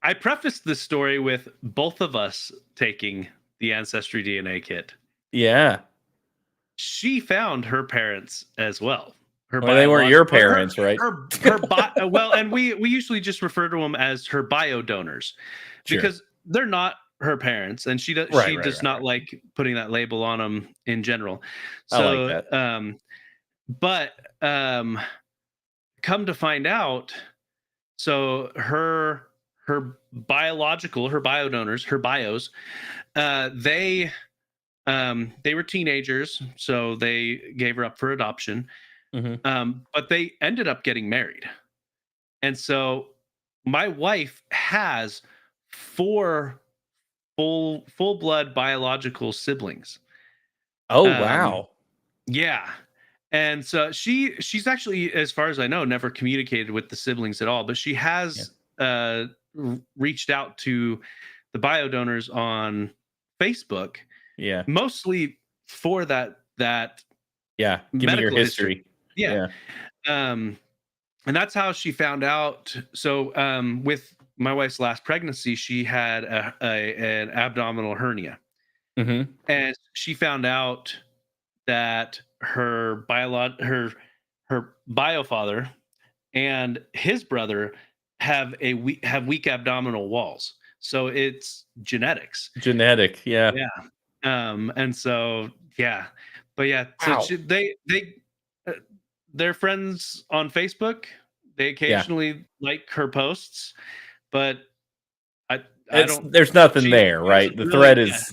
I prefaced this story with both of us taking the Ancestry DNA kit. Yeah. She found her parents as well. Her Well, they weren't your biological, parents, right? well, and we usually just refer to them as her bio donors Sure. because they're not her parents, and Right, she right, does right, not right. like putting that label on them in general. I like So, that. but come to find out, so her bio donors, her bios, uh, they they were teenagers, so they gave her up for adoption. Mhm. But they ended up getting married. And so my wife has four full blood biological siblings. Oh, Um, wow. yeah. And so she's actually, as far as I know, never communicated with the siblings at all, but she Yeah. has reached out to the bio donors on Facebook, Yeah. mostly for that Yeah. Give me your medical history. history. Yeah. Yeah. Um, and that's how she found out. So, with my wife's last pregnancy, she had an abdominal hernia, Mhm. and she found out that her bio father and his brother have weak abdominal walls. So it's genetics. Genetic. Yeah. Yeah. And so yeah, but yeah, so Wow. uh, they're friends on Facebook. They Yeah. occasionally like her posts, but I I It's don't. there's nothing She there, right? doesn't The really. thread Yeah, is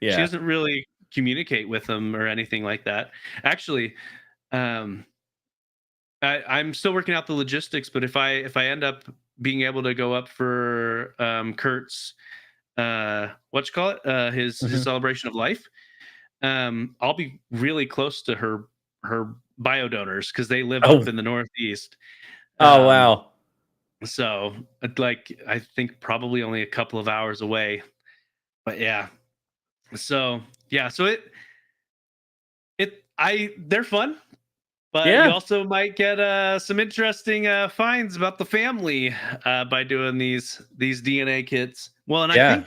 she yeah. doesn't really communicate with them or anything like that. Actually, um, I'm still working out the logistics, but if I end up being able to go up for Kurt's what you call it his Mhm. celebration of life, I'll be really close to her bio donors because they live Oh. up in the Northeast. Oh, Um, wow. so like I think probably only a couple of hours away. But yeah, so yeah, so they're fun, but you Yeah. also might get some interesting finds about the family by doing these DNA kits. Well, and Yeah.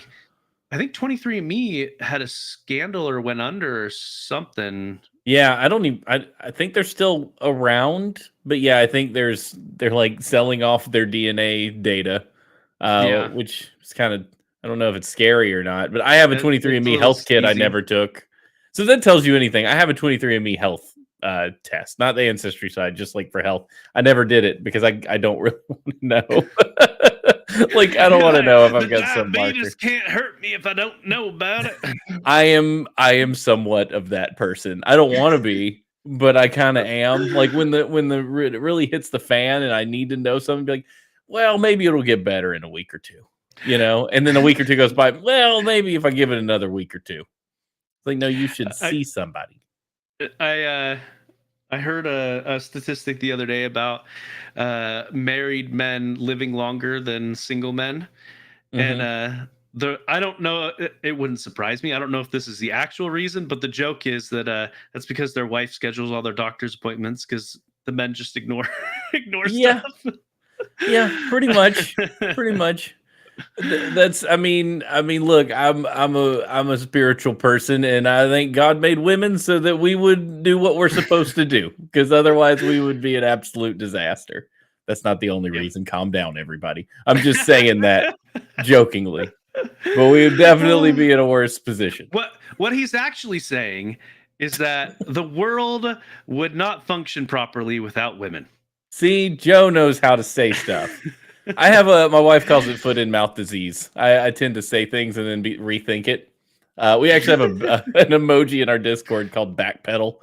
I think 23andMe had a scandal or went under or something. Yeah, I don't even I think they're still around, but yeah, I think they're like selling off their DNA data, Yeah, which is kind of, I don't know if it's scary or not, but I have a it's a 23andMe little health kit I sleazy. never took. So if that tells you anything, I have a 23andMe health test, not the ancestry side, just like for health. I never did it because I don't really want to know. Like, I don't want to know if I've got some marker. Diabetes can't hurt me if I don't know about it. I am somewhat of that person. I don't want to be, but I kind of am. Like when it really hits the fan and I need to know something, be like, well, maybe it'll get better in a week or two, and then a week or two goes by. Well, maybe if I give it another week or two. It's like, no, you should see somebody. I heard a statistic the other day about married men living longer than single men, and I don't know. It wouldn't surprise me. I don't know if this is the actual reason, but the joke is that that's because their wife schedules all their doctor's appointments because the men just ignore stuff. Yeah, pretty much. That's I mean look, I'm a spiritual person, and I think God made women so that we would do what we're supposed to do, because otherwise we would be an absolute disaster. That's not the only reason. Calm down, everybody. I'm just saying that jokingly, but we would definitely be in a worse position. What he's actually saying is that the world would not function properly without women. See, Joe knows how to say stuff. I have my wife calls it foot and mouth disease. I tend to say things and then rethink it. We actually have an emoji in our Discord called backpedal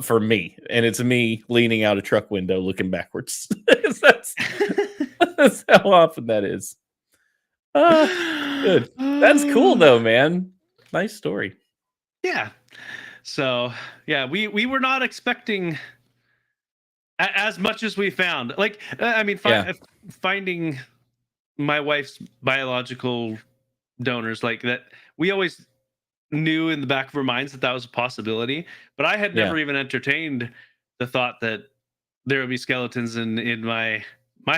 for me, and it's me leaning out a truck window looking backwards. that's how often that is. Good. That's cool though, man. Nice story. Yeah. So yeah, we were not expecting as much as we found. Like, I mean, finding my wife's biological donors like that, we always knew in the back of our minds that was a possibility, but I had never even entertained the thought that there would be skeletons in my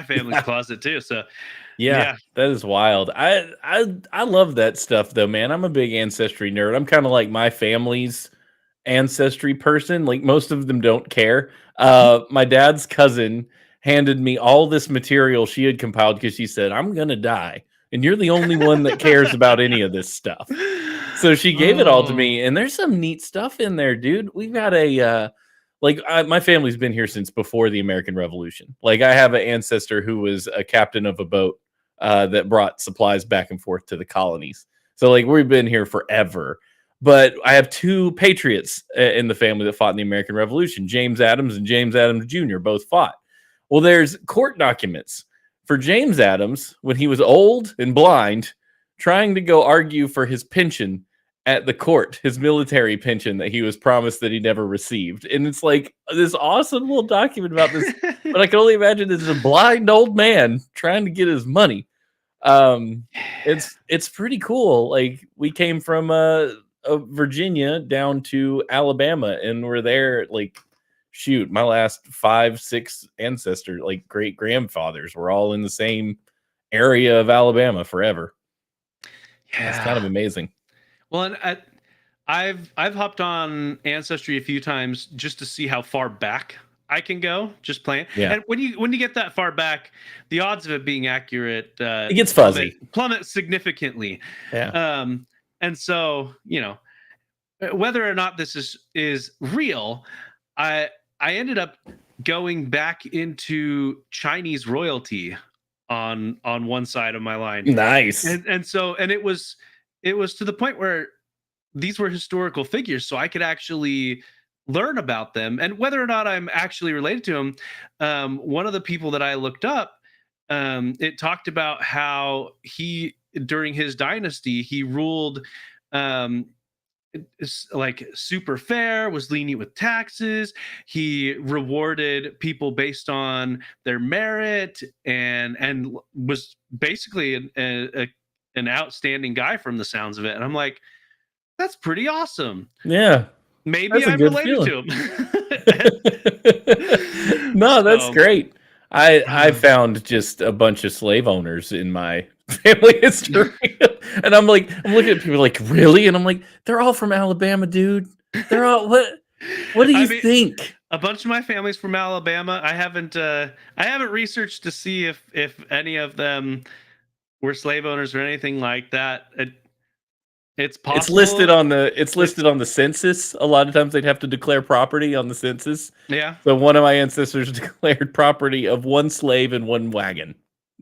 family's closet too. So yeah, that is wild. I love that stuff though, man. I'm a big ancestry nerd. I'm kind of like my family's ancestry person. Like, most of them don't care. My dad's cousin handed me all this material she had compiled because she said, I'm gonna die and you're the only one that cares about any of this stuff. So she gave it all to me, and there's some neat stuff in there, dude. We've got my family's been here since before the American Revolution. Like, I have an ancestor who was a captain of a boat that brought supplies back and forth to the colonies. So like, we've been here forever. But I have two patriots in the family that fought in the American Revolution. James Adams and James Adams Jr. both fought. Well, there's court documents for James Adams when he was old and blind, trying to go argue for his pension at the court, his military pension that he was promised that he never received. And it's like this awesome little document about this. But I can only imagine this is a blind old man trying to get his money. It's pretty cool. Like, we came from Virginia down to Alabama, and we're there. Like, shoot, my last 5-6 ancestors, like great grandfathers, were all in the same area of Alabama forever. Yeah, that's kind of amazing. Well, and I've hopped on Ancestry a few times just to see how far back I can go, just playing. Yeah. And when you get that far back, the odds of it being accurate it gets fuzzy, plummet significantly. Yeah. And so, whether or not this is real, I ended up going back into Chinese royalty on one side of my line. Nice. And so it was to the point where these were historical figures, so I could actually learn about them and whether or not I'm actually related to them. One of the people that I looked up, it talked about how he, during his dynasty, he ruled like super fair, was lenient with taxes. He rewarded people based on their merit and was basically an outstanding guy from the sounds of it. And I'm like, that's pretty awesome. Yeah. Maybe I'm related to him. No, that's great. I found just a bunch of slave owners in my family history. And I'm looking at people like, really? And I'm like, they're all from Alabama, dude. They're all what do you think? A bunch of my family's from Alabama. I haven't researched to see if any of them were slave owners or anything like that. It's possible. It's listed on the census. A lot of times they'd have to declare property on the census. Yeah. So one of my ancestors declared property of 1 slave and 1 wagon.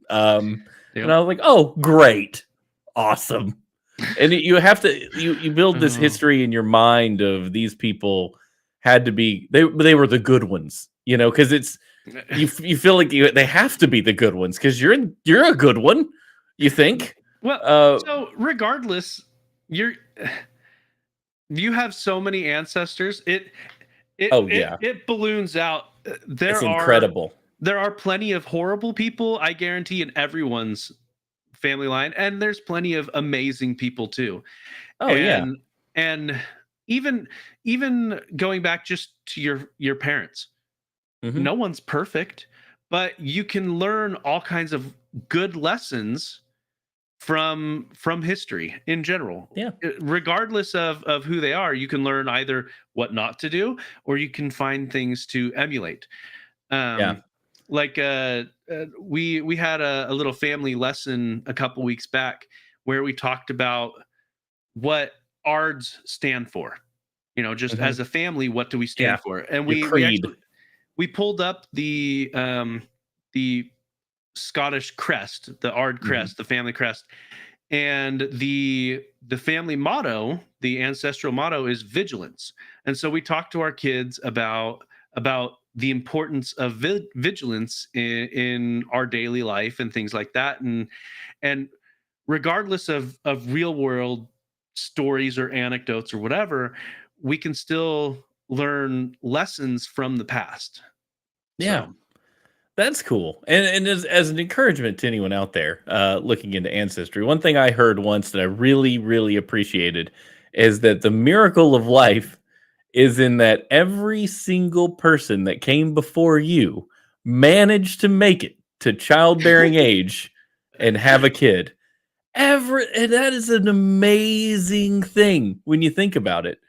And I was like, oh, great. Awesome. And you have to you build this history in your mind of these people had to be they were the good ones, because it's you feel like they have to be the good ones because you're a good one, you think. Well, so regardless, you have so many ancestors. It balloons out. It's incredible. There are plenty of horrible people, I guarantee, in everyone's family line, and there's plenty of amazing people too. And even going back just to your parents, no one's perfect, but you can learn all kinds of good lessons from history in general. Yeah, regardless of who they are, you can learn either what not to do or you can find things to emulate. Like we had a little family lesson a couple weeks back where we talked about what ARDs stand for. Just as a family, what do we stand for? And we pulled up the Scottish crest, the ARD crest, the family crest, and the family motto, the ancestral motto, is vigilance. And so we talked to our kids about the importance of vigilance in our daily life and things like that. And regardless of real world stories or anecdotes or whatever, we can still learn lessons from the past. Yeah. That's cool. And as an encouragement to anyone out there looking into ancestry, one thing I heard once that I really, really appreciated is that the miracle of life is in that every single person that came before you managed to make it to childbearing age and have a kid. And that is an amazing thing when you think about it.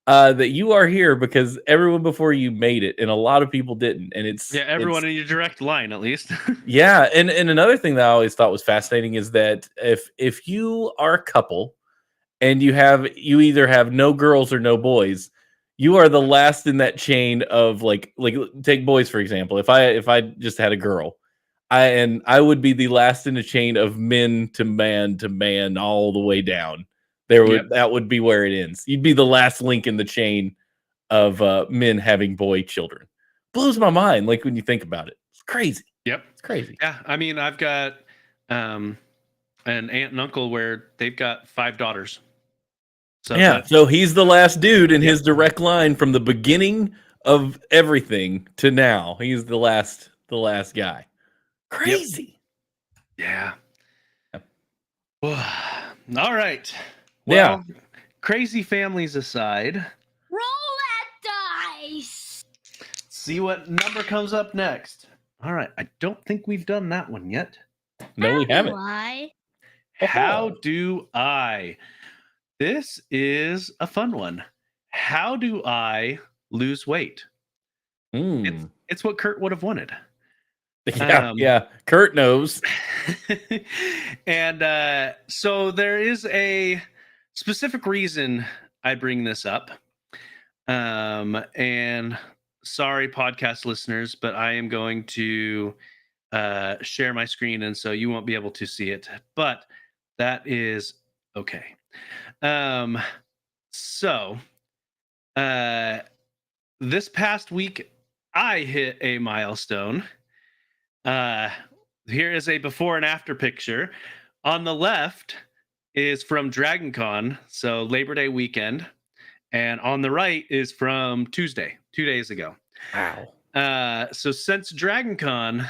That you are here because everyone before you made it, and a lot of people didn't. And everyone in your direct line, at least. Yeah, and another thing that I always thought was fascinating is that if you are a couple and you either have no girls or no boys, you are the last in that chain of like take boys for example. If I just had a girl, I would be the last in a chain of men to man all the way down. That would be where it ends. You'd be the last link in the chain of men having boy children. Blows my mind, like when you think about it. It's crazy. Yep, it's crazy. Yeah, I mean, I've got an aunt and uncle where they've got 5 daughters. So he's the last dude in his direct line from the beginning of everything to now. He's the last guy. Crazy. Yeah. All right. Well, crazy families aside, roll that dice. See what number comes up next. All right. I don't think we've done that one yet. No, we haven't. How do I? This is a fun one. How do I lose weight? It's what Kurt would have wanted. Yeah. Kurt knows. And so there is a specific reason I bring this up. And sorry, podcast listeners, but I am going to share my screen, and so you won't be able to see it. But that is okay. So this past week, I hit a milestone. Here is a before and after picture. On the left is from Dragon Con, so Labor Day weekend. And on the right is from Tuesday, 2 days ago. Wow. So since Dragon Con,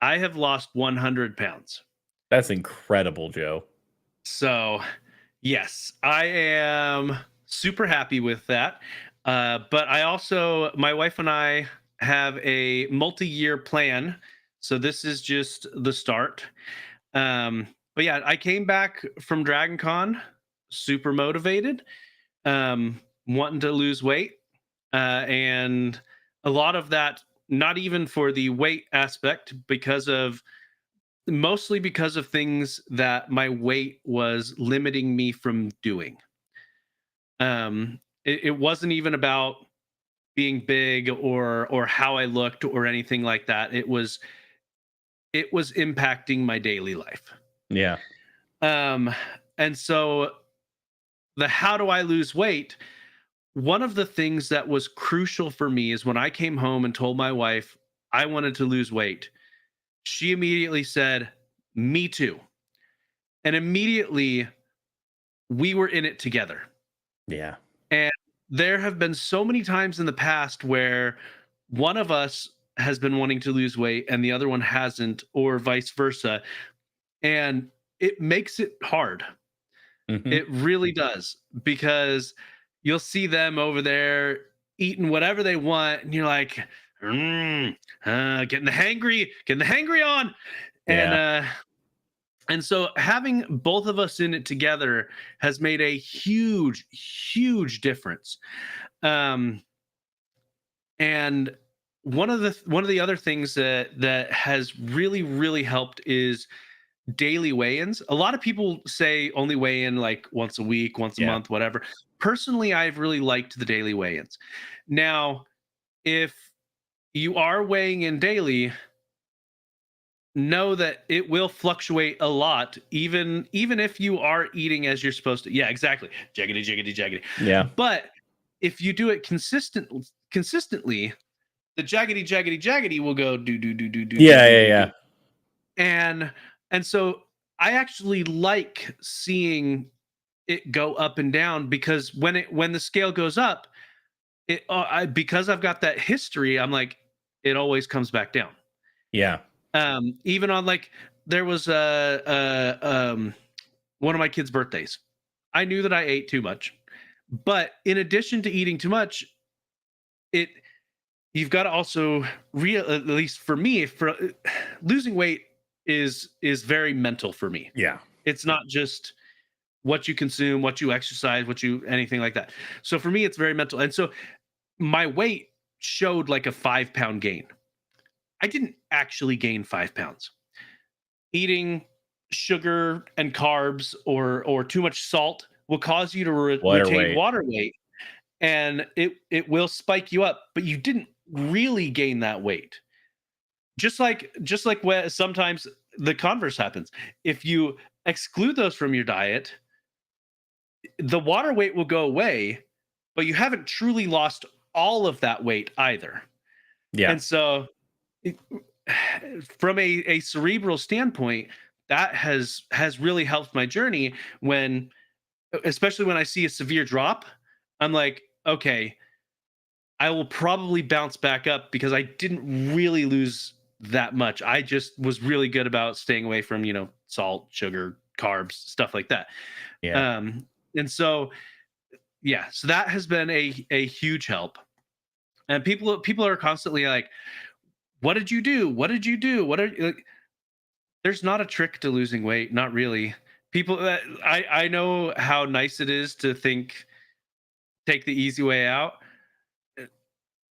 I have lost 100 pounds. That's incredible, Joe. So, yes, I am super happy with that. But I also, my wife and I have a multi-year plan. So this is just the start. But yeah, I came back from Dragon Con super motivated, wanting to lose weight. And a lot of that, not even for the weight aspect, because of mostly because of things that my weight was limiting me from doing. It wasn't even about being big or how I looked or anything like that. It was impacting my daily life. Yeah. Um, and so the how do I lose weight? One of the things that was crucial for me is when I came home and told my wife I wanted to lose weight, she immediately said, "Me too." And immediately we were in it together. Yeah. And there have been so many times in the past where one of us has been wanting to lose weight and the other one hasn't, or vice versa. And it makes it hard. Mhm. It really does, because you'll see them over there eating whatever they want, and you're like, getting the hangry on, and Yeah. and so having both of us in it together has made a huge, huge difference. Um, and one of the other things that has really, really helped is daily weigh-ins. A lot of people say only weigh in like once a week, once a Yeah. month, whatever. Personally, I've really liked the daily weigh-ins. Now, if you are weighing in daily, know that it will fluctuate a lot, even if you are eating as you're supposed to. Yeah, exactly. Jaggedy, jaggedy, jaggedy. Yeah. But if you do it consistently, the jaggedy, jaggedy, jaggedy will go do do do do do do Yeah. do Yeah. do Yeah. do. And so I actually like seeing it go up and down, because when the scale goes up, because I've got that history, I'm like, it always comes back down. Yeah. Even on, like, there was one of my kids' birthdays. I knew that I ate too much, but in addition to eating too much, it you've got to also at least for me, for losing weight is very mental for me. Yeah. It's not just what you consume, what you exercise, what you anything like that. So for me, it's very mental. And so my weight showed like a 5 pound gain. I didn't actually gain 5 pounds. Eating sugar and carbs or too much salt will cause you to Water retain weight. water weight, and it will spike you up, but you didn't really gain that weight. Just like when sometimes the converse happens. If you exclude those from your diet, the water weight will go away, but you haven't truly lost all of that weight either. Yeah. And so, it- from a cerebral standpoint, that has really helped my journey. When, especially when I see a severe drop, I'm like, okay, I will probably bounce back up because I didn't really lose that much. I just was really good about staying away from, salt, sugar, carbs, stuff like that. Yeah. Um, and so, yeah, so that has been a huge help. And people are constantly like, "What did you do? What did you do? What are like, there's not a trick to losing weight, not really. People, I know how nice it is to think, take the easy way out. Uh,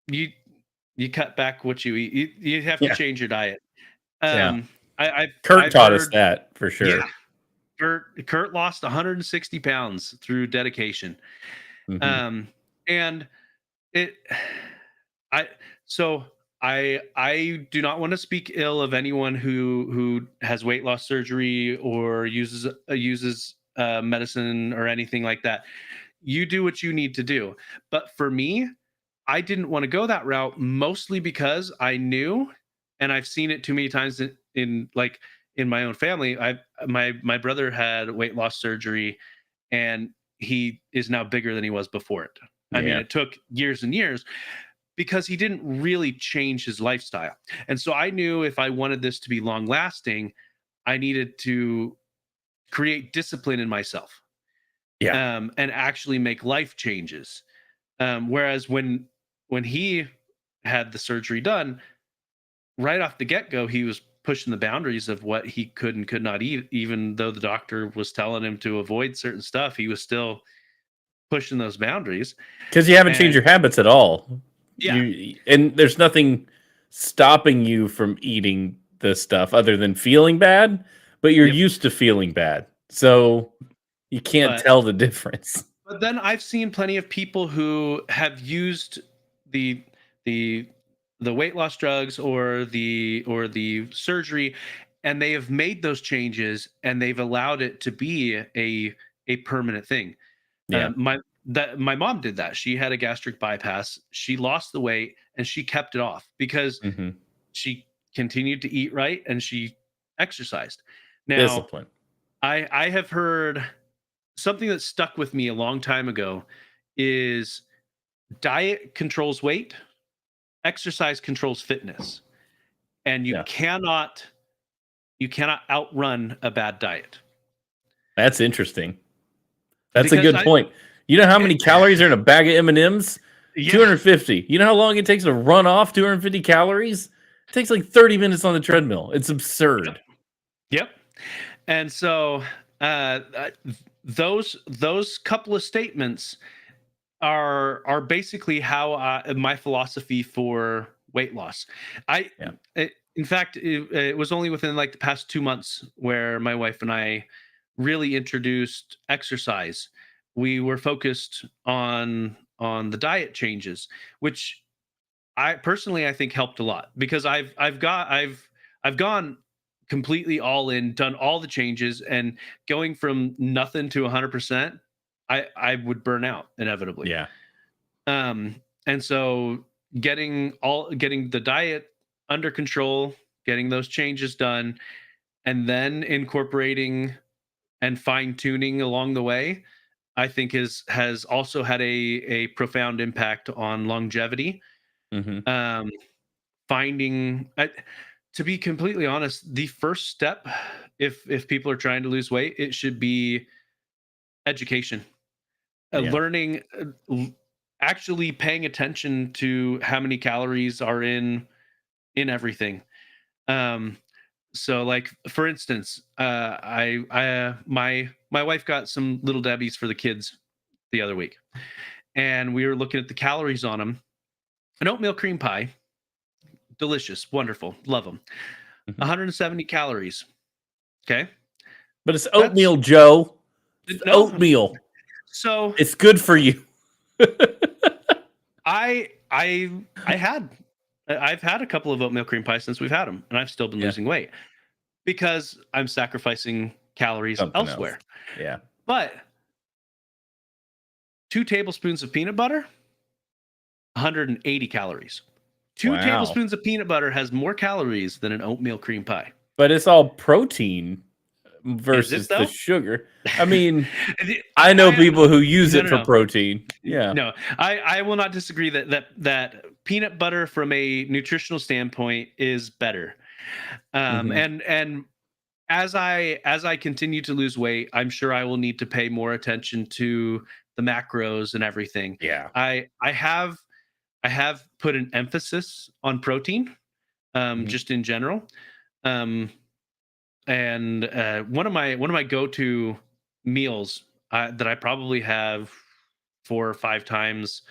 You you cut back what you eat. You have to Yeah. change your diet. Yeah. Kurt I've taught us heard, that for sure. yeah, Kurt lost 160 pounds through dedication. Mhm. Um, and it I so I do not want to speak ill of anyone who has weight loss surgery or uses medicine or anything like that. You do what you need to do. But for me, I didn't want to go that route, mostly because I knew, and I've seen it too many times in my own family. My brother had weight loss surgery, and he is now bigger than he was before it. I mean, Yeah. it took years and years, because he didn't really change his lifestyle. And so I knew if I wanted this to be long lasting, I needed to create discipline in myself, Yeah. and actually make life changes. Whereas when he had the surgery done, right off the get go, he was pushing the boundaries of what he could and could not eat. Even though the doctor was telling him to avoid certain stuff, he was still pushing those boundaries. Because you haven't changed And your habits at all. yeah, And there's nothing stopping you from eating the stuff other than feeling bad, but you're Yep. used to feeling bad. So you can't But- tell the difference. But then I've seen plenty of people who have used the the the weight loss drugs or the surgery, and they have made those changes and they've allowed it to be a permanent thing. Yeah. My mom did that. She had a gastric bypass. She lost the weight and she kept it off because Hmm. she continued to eat right and she exercised. Now, Discipline. I have heard something that stuck with me a long time ago is diet controls weight, exercise controls fitness. And you Yeah. cannot outrun a bad diet. That's interesting. That's a Because good point. You know how many calories are in a bag of M&Ms? Yeah. 250. You know how long it takes to run off 250 calories? It takes like 30 minutes on the treadmill. It's absurd. Yep. And so those couple of statements are basically how my philosophy for weight loss. In fact, it was only within like the past 2 months where my wife and I really introduced exercise. We were focused on the diet changes, which I personally I think helped a lot because I've gone completely all in, done all the changes, and going from nothing to 100%, I would burn out inevitably. Yeah. And so getting the diet under control, getting those changes done, and then incorporating and fine tuning along the way, I think has also had a profound impact on longevity. Hmm. Finding to be completely honest, the first step if people are trying to lose weight, it should be education. Yeah. Learning, actually paying attention to how many calories are in everything. So like for instance, my wife got some little Debbie's for the kids the other week, and we were looking at the calories on them. An oatmeal cream pie, delicious, wonderful, love them. Mhm. 170 calories. Okay. But it's oatmeal, Joe. It's No. oatmeal. So It's good for you. I've had a couple of oatmeal cream pies since we've had them, and I've still been Yeah. losing weight because I'm sacrificing calories Something elsewhere. else. Yeah. But 2 tablespoons of peanut butter, 180 calories. 2 Wow. tablespoons of peanut butter has more calories than an oatmeal cream pie. But it's all protein versus the though? sugar. I mean, I know people who use No, it no, for no. protein. Yeah. No, I will not disagree that peanut butter from a nutritional standpoint is better. Mhm. And as I continue to lose weight, I'm sure I will need to pay more attention to the macros and everything. Yeah. I have put an emphasis on protein, Mhm. just in general. And one of my go-to meals that I probably have 4 or 5 times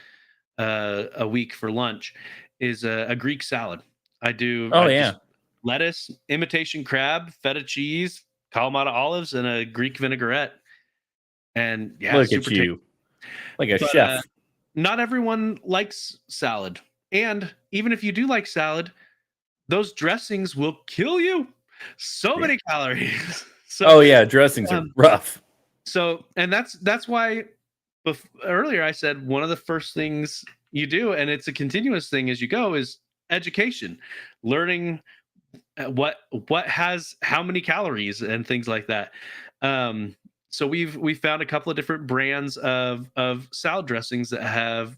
a week for lunch is a Greek salad. Oh, I yeah. just lettuce, imitation crab, feta cheese, Kalamata olives, and a Greek vinaigrette. And yeah, Look super at you. Like a But, chef. not everyone likes salad. And even if you do like salad, those dressings will kill you. So Yeah. many calories. So Oh, yeah. Dressings are rough. So, and that's why earlier I said one of the first things you do, and it's a continuous thing as you go, is education, learning what has how many calories and things like that. So we've found a couple of different brands of salad dressings that have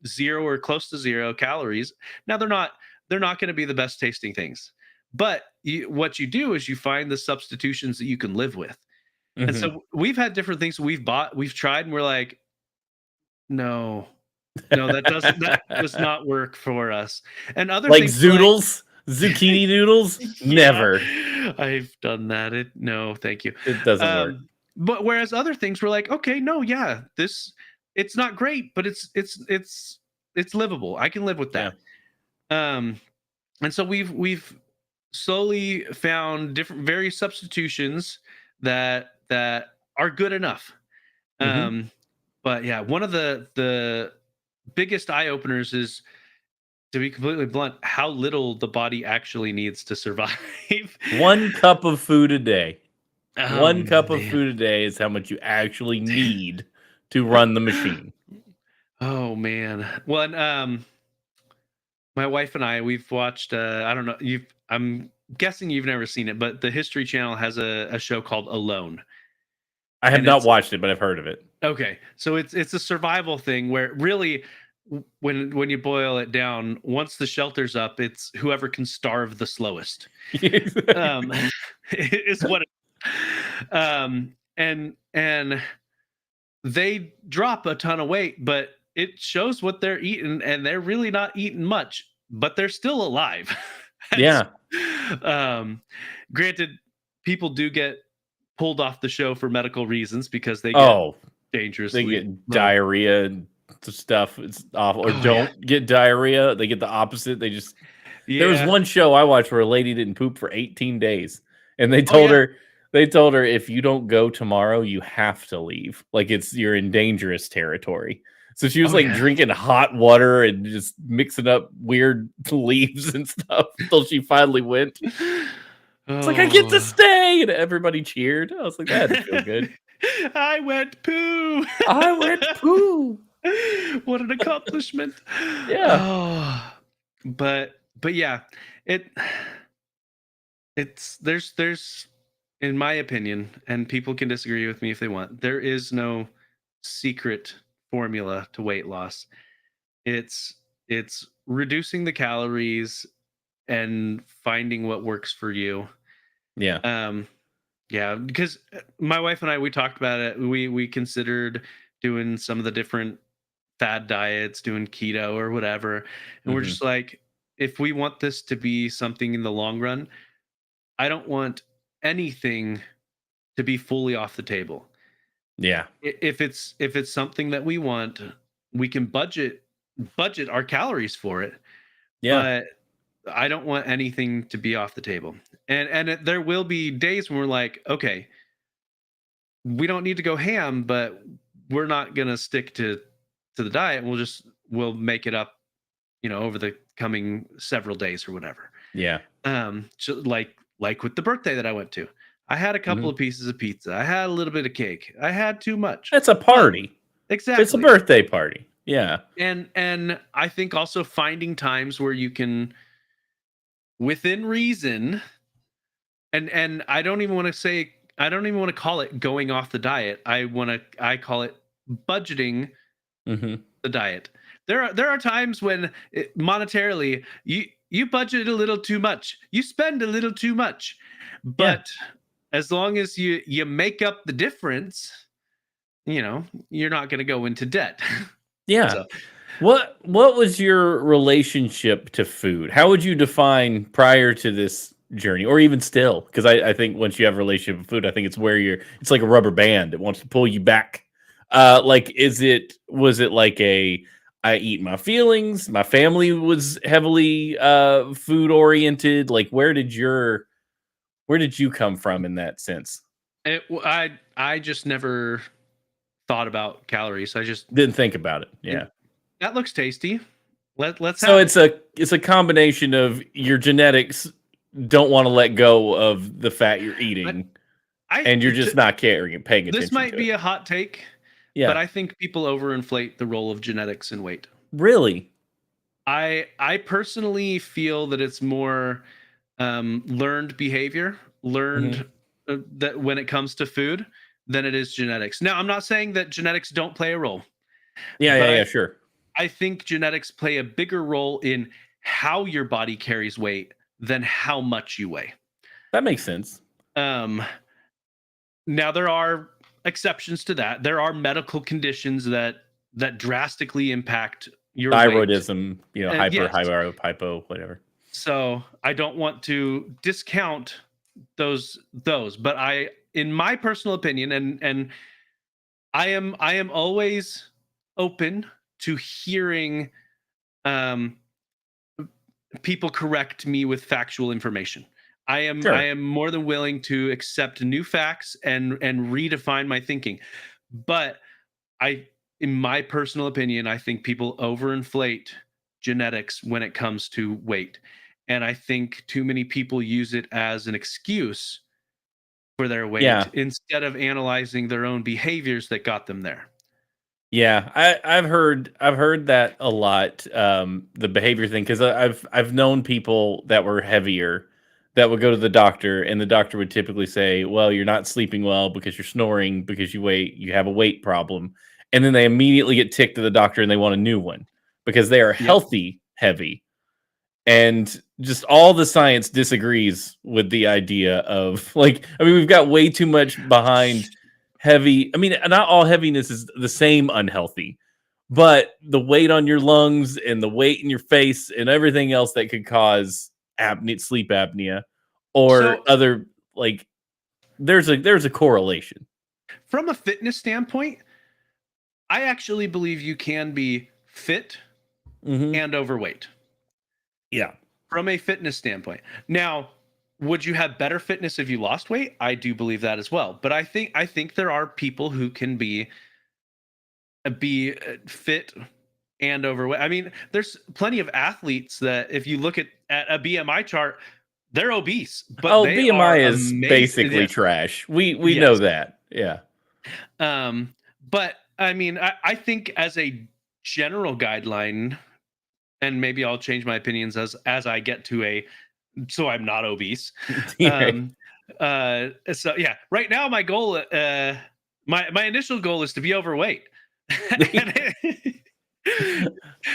0 or close to 0 calories. Now they're not going to be the best tasting things, but what you do is you find the substitutions that you can live with. And Mhm. so we've had different things we've bought, we've tried, and we're like, no, that does not work for us. And other Like things we're like, zoodles, zucchini noodles. yeah, Never. I've done that. No, thank you. It doesn't work. But whereas other things we're like, okay, no, yeah, it's not great, but it's livable. I can live with that. And so we've slowly found different various substitutions that are good enough. Mhm. But yeah, one of the biggest eye openers is, to be completely blunt, how little the body actually needs to survive. 1 cup of food a day. Oh 1 cup of man. food a day is how much you actually need to run the machine. Oh man. Well, and, my wife and I, we've watched. I don't know. I'm guessing you've never seen it, but the History Channel has a show called Alone, I have and not it's watched it, but I've heard of it. okay. So it's a survival thing where really, when you boil it down, once the shelter's up, it's whoever can starve the slowest. Um, is what. And they drop a ton of weight, but it shows what they're eating, and they're really not eating much, but they're still alive. And Yeah. um, granted, people do get pulled off the show for medical reasons because they get Oh, they dangerously get low. diarrhea and stuff. It's awful. Or Oh, yeah. don't get diarrhea. They get the opposite. They just There was Yeah. one show I watched where a lady didn't poop for 18 days. And Oh, yeah. they told her if you don't go tomorrow, you have to leave. Like you're in dangerous territory. So she was Oh, like yeah. drinking hot water and just mixing up weird leaves and stuff until she finally went. It's like I get to Oh. stay, and everybody cheered. I was like, that had to feel good. I went poo. I went poo. What an accomplishment. Yeah. Oh, but yeah, it there's in my opinion, and people can disagree with me if they want, there is no secret formula to weight loss. It's reducing the calories and finding what works for you. Yeah. Yeah, because my wife and I, we talked about it. We considered doing some of the different fad diets, doing keto or whatever, and we're Mhm. just like, if we want this to be something in the long run, I don't want anything to be fully off the table. Yeah. If it's something that we want, we can budget our calories for it, Yeah. but I don't want anything to be off the table. There will be days when we're like, okay, we don't need to go ham, but we're not gonna stick to the diet. We'll make it up, over the coming several days or whatever. Yeah. So like with the birthday that I went to, I had a couple Mhm. of pieces of pizza. I had a little bit of cake. I had too much. It's a party. It's a Exactly. birthday party. Yeah. And I think also finding times where you can, within reason, and I don't even want to say, I don't even want to call it going off the diet. I call it budgeting Mhm. the diet. There are times when monetarily you budget a little too much. You spend a little too much. Yeah. But as long as you make up the difference, you're not going to go into debt. Yeah. So, What was your relationship to food? How would you define prior to this journey, or even still? Because I think once you have a relationship with food, I think it's like a rubber band. It wants to pull you back. Like, was it like I eat my feelings? My family was heavily food oriented. Like, where did you come from in that sense? I just never thought about calories. I just, Didn't think about it. Yeah. that looks tasty. Let's So have it. it's a combination of your genetics don't want to let go of the fat you're eating, I and you're just not paying This attention might to be it. a hot take, but Yeah. I think people overinflate the role of genetics in weight. Really? I personally feel that it's more learned behavior, Mhm. that when it comes to food, than it is genetics. Now, I'm not saying that genetics don't play a role, Yeah, but yeah, I yeah, sure. I think genetics play a bigger role in how your body carries weight than how much you weigh. That makes sense. Um, Now there are exceptions to that. There are medical conditions that drastically impact your weight. Thyroidism, Yes. hypo, whatever. So I don't want to discount those, but in my personal opinion, and I am always open to hearing um people correct me with factual information. I am Sure. I am more than willing to accept new facts and redefine my thinking. But I in my personal opinion, I think people overinflate genetics when it comes to weight. And I think too many people use it as an excuse for their weight Yeah. instead of analyzing their own behaviors that got them there. Yeah, I've heard that a lot. The behavior thing, because I've known people that were heavier that would go to the doctor, and the doctor would typically say, "Well, you're not sleeping well because you're snoring because you have a weight problem," and then they immediately get ticked to the doctor and they want a new one because they are Yep. healthy heavy, and just all the science disagrees with the idea of like, I mean, we've got way too much behind heavy. I mean, not all heaviness is the same unhealthy, but the weight on your lungs and the weight in your face and everything else that could cause apnea, sleep apnea, or So other like there's a correlation. from a fitness standpoint, I actually believe you can be fit Hmm. and overweight Yeah. from a fitness standpoint. Now, would you have better fitness if you lost weight? I do believe that as well. But I think there are people who can be fit and overweight. I mean, there's plenty of athletes that if you look at a BMI chart, they're obese, but Oh, they are BMI is amazing. basically Yeah, trash. We know yes. that. Yeah. But I mean, I think as a general guideline, and maybe I'll change my opinions as I get to so I'm not obese. Right. So yeah, right now my goal, my initial goal is to be overweight. And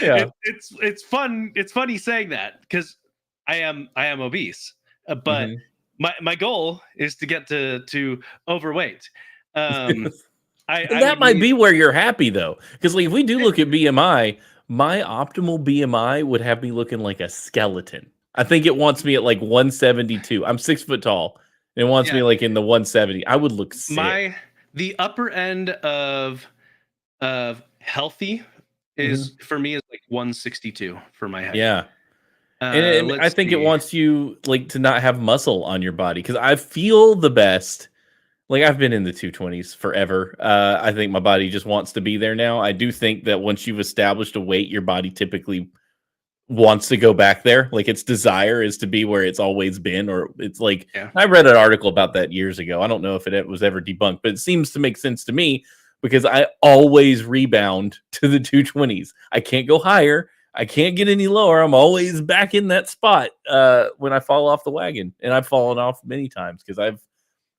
Yeah. it's fun. It's funny saying that because I am obese, but Mhm. my goal is to get to overweight. Um, I And that would might need be where you're happy though, because like if we do look at BMI, my optimal BMI would have me looking like a skeleton. I think it wants me at like 172. I'm 6 foot tall. And it wants yeah me like in the 170. I would look sick. my the upper end of healthy is Mhm. for me is like 162 for my height. Yeah. And I Let's think it see. wants you like to not have muscle on your body because I feel the best. Like I've been in the 220s forever. I think my body just wants to be there now. I do think that once you've established a weight, your body typically wants to go back there. Like its desire is to be where it's always been, or it's like Yeah. I read an article about that years ago. I don't know if it was ever debunked, but it seems to make sense to me because I always rebound to the 220s. I can't go higher. I can't get any lower. I'm always back in that spot when I fall off the wagon, and I've fallen off many times because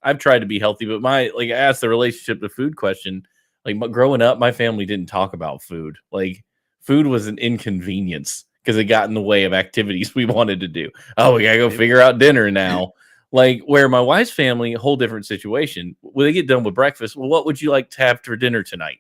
I've tried to be healthy, but I asked the relationship to food question. Like growing up, my family didn't talk about food. Like food was an inconvenience because it got in the way of activities we wanted to do. Oh, we gotta go Yep. figure out dinner now. Like where my wife's family, a whole different situation. When they get done with breakfast, well, what would you like to have for dinner tonight?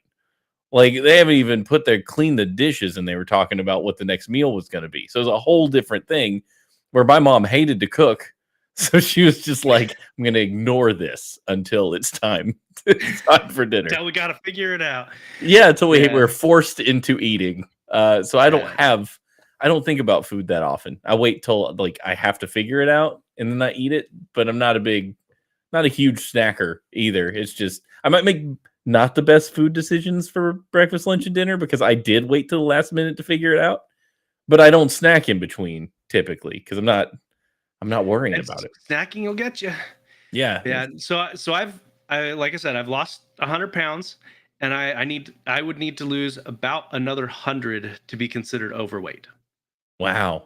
Like they haven't even cleaned the dishes, and they were talking about what the next meal was going to be. So it's a whole different thing. Where my mom hated to cook, so she was just like, "I'm going to ignore this until it's time. It's time for dinner." Until we got to figure it out. Yeah, until Yeah. we're forced into eating. So I don't think about food that often. I wait till like I have to figure it out and then I eat it. But I'm not a huge snacker either. It's just I might make not the best food decisions for breakfast, lunch, and dinner because I did wait till the last minute to figure it out. But I don't snack in between typically because I'm not worrying And about it. snacking will get you. Yeah. Yeah. So I like I said, I've lost 100 pounds, and I would need to lose about another 100 to be considered overweight. Wow.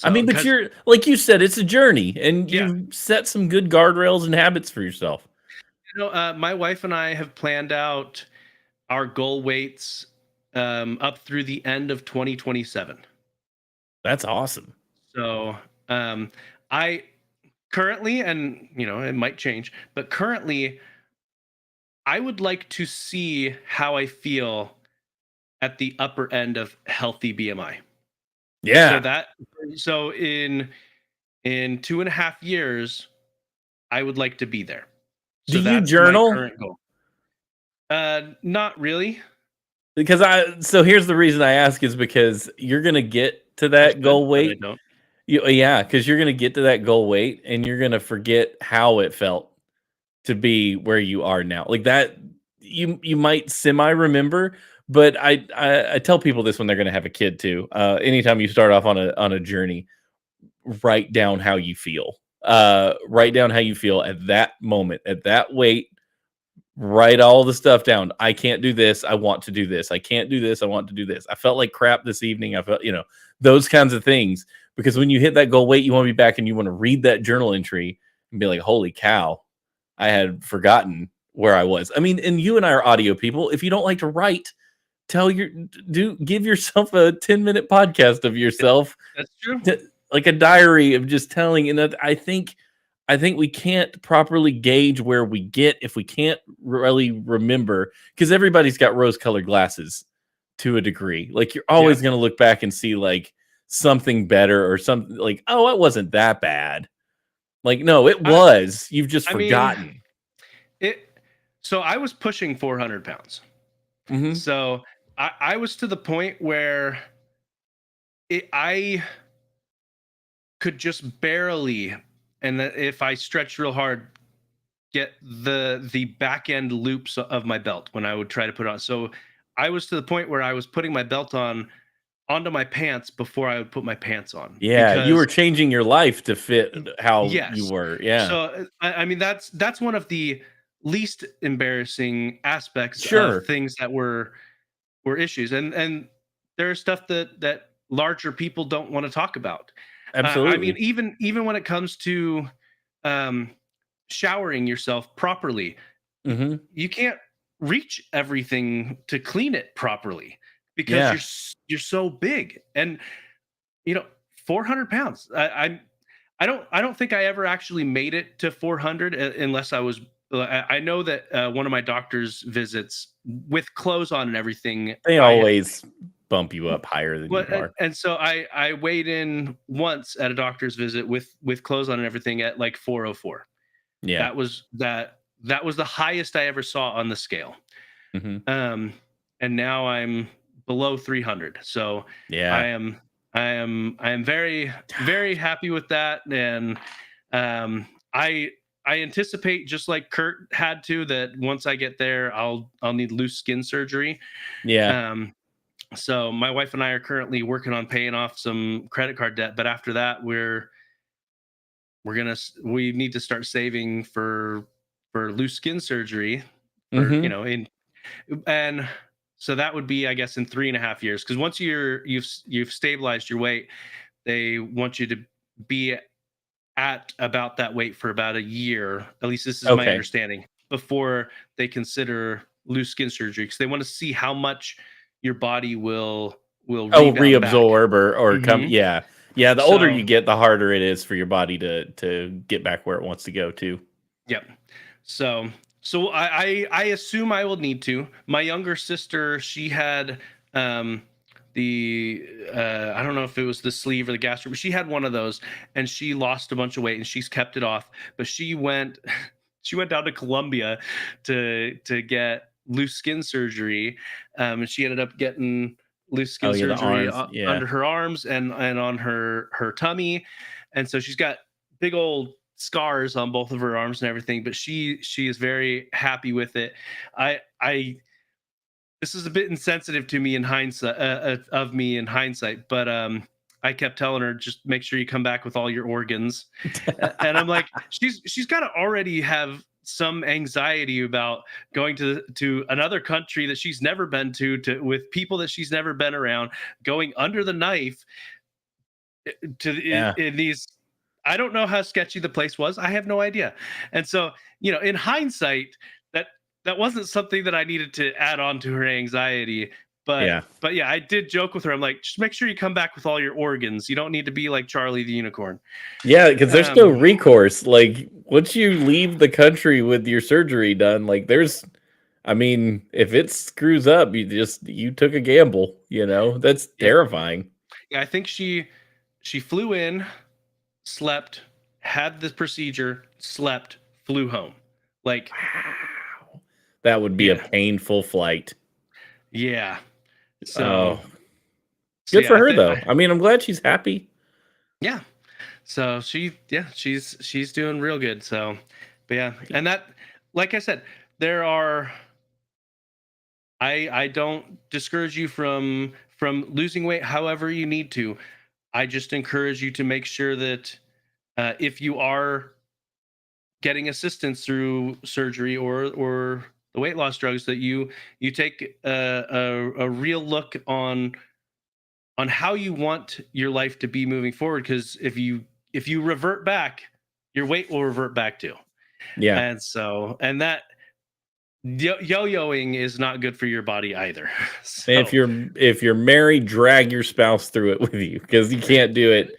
I So mean, but because you're like you said, it's a journey, and yeah, you've set some good guardrails and habits for yourself. my wife and I have planned out our goal weights up through the end of 2027. That's awesome. So I currently, and it might change, but currently I would like to see how I feel at the upper end of healthy BMI. So Yeah. in 2.5 years, I would like to be there. Do So you that's my journal? current goal. Not really. Because so here's the reason I ask is because you're gonna get to I that should, goal but I weight. don't. Yeah, because you're gonna get to that goal weight and you're gonna forget how it felt to be where you are now. Like that, you might semi remember, but I tell people this when they're gonna have a kid too. Anytime you start off on a journey, write down how you feel. Write down how you feel at that moment, at that weight. Write all the stuff down. I can't do this. I want to do this. I can't do this. I want to do this. I felt like crap this evening. I felt, those kinds of things. Because when you hit that goal weight, you want to be back and you want to read that journal entry and be like, holy cow, I had forgotten where I was. I mean, and you and I are audio people. If you don't like to write, give yourself a 10-minute podcast of yourself. That's true. Like a diary of just telling. And I think we can't properly gauge where we get if we can't really remember, because everybody's got rose-colored glasses to a degree. Like you're always going to look back and see like something better or something like, oh, it wasn't that bad. Like, no, it was. You've just forgotten. So I was pushing 400 pounds. Mm-hmm. So I was to the point where I could just barely, and if I stretched real hard, get the back end loops of my belt when I would try to put it on. So I was to the point where I was putting my belt onto my pants before I would put my pants on. Yeah, you were changing your life to fit how you Yes. were. Yeah. So I mean that's one of the least embarrassing aspects Sure. of things that were issues, and there's stuff that larger people don't want to talk about. Absolutely. I mean, even when it comes to showering yourself properly, Mm-hmm. you can't reach everything to clean it properly because you're so big, and 400 pounds. I don't think I ever actually made it to 400 unless I was. I know that one of my doctor's visits with clothes on and everything, They always bump you up higher than you are. and so I weighed in once at a doctor's visit with clothes on and everything at like 404. Yeah. That was the highest I ever saw on the scale. Mm-hmm. And now I'm below 300. So yeah, I am very, very happy with that. And I anticipate, just like Kurt had to, that once I get there, I'll need loose skin surgery. Yeah. So my wife and I are currently working on paying off some credit card debt, but after that, we need to start saving for loose skin surgery, Mm-hmm. and so that would be, I guess, in 3.5 years. Because once you've stabilized your weight, they want you to be at about that weight for about a year. At least this is my understanding, before they consider loose skin surgery, because they want to see how much your body will reabsorb or come. Mm-hmm. Yeah. The older you get, the harder it is for your body to get back where it wants to go to. Yep. So I assume I will need to. My younger sister, she had the I don't know if it was the sleeve or the gastro, but she had one of those, and she lost a bunch of weight and she's kept it off. But she went down to Colombia to get loose skin surgery, and she ended up getting loose skin surgery under her arms and on her tummy, and so she's got big old scars on both of her arms and everything. But she is very happy with it. This is a bit insensitive to me in hindsight, but I kept telling her, just make sure you come back with all your organs. And I'm like, she's got to already have some anxiety about going to another country that she's never been to with people that she's never been around, going under the knife in these. I don't know how sketchy the place was. I have no idea. And so, in hindsight, that wasn't something that I needed to add on to her anxiety. But yeah, I did joke with her. I'm like, just make sure you come back with all your organs. You don't need to be like Charlie the Unicorn. Yeah, because there's no recourse. Like, once you leave the country with your surgery done, like if it screws up, you took a gamble. That's terrifying. Yeah, I think she flew in, slept, had the procedure, slept, flew home. Like, wow. That would be a painful flight. Yeah. So good for her, though. I'm glad she's happy. Yeah. So she's doing real good. So, but yeah, and that, like I said, there are. I don't discourage you from losing weight however you need to. I just encourage you to make sure that if you are getting assistance through surgery or the weight loss drugs, that you take a real look on how you want your life to be moving forward. Because if you revert back, your weight will revert back too. Yeah. And so, and that yo-yoing is not good for your body either. So, If you're married, drag your spouse through it with you, because you can't do it.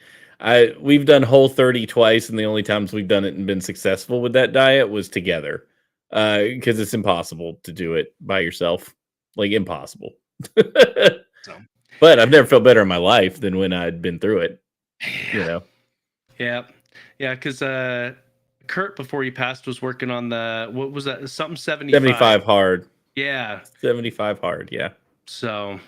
We've done Whole30 twice, and the only times we've done it and been successful with that diet was together. Because it's impossible to do it by yourself. Like, impossible. so But I've never felt better in my life than when I'd been through it. You know. yeah, because Kurt, before he passed, was working on what was that, something 75. 75 hard. Yeah. 75 hard, yeah. So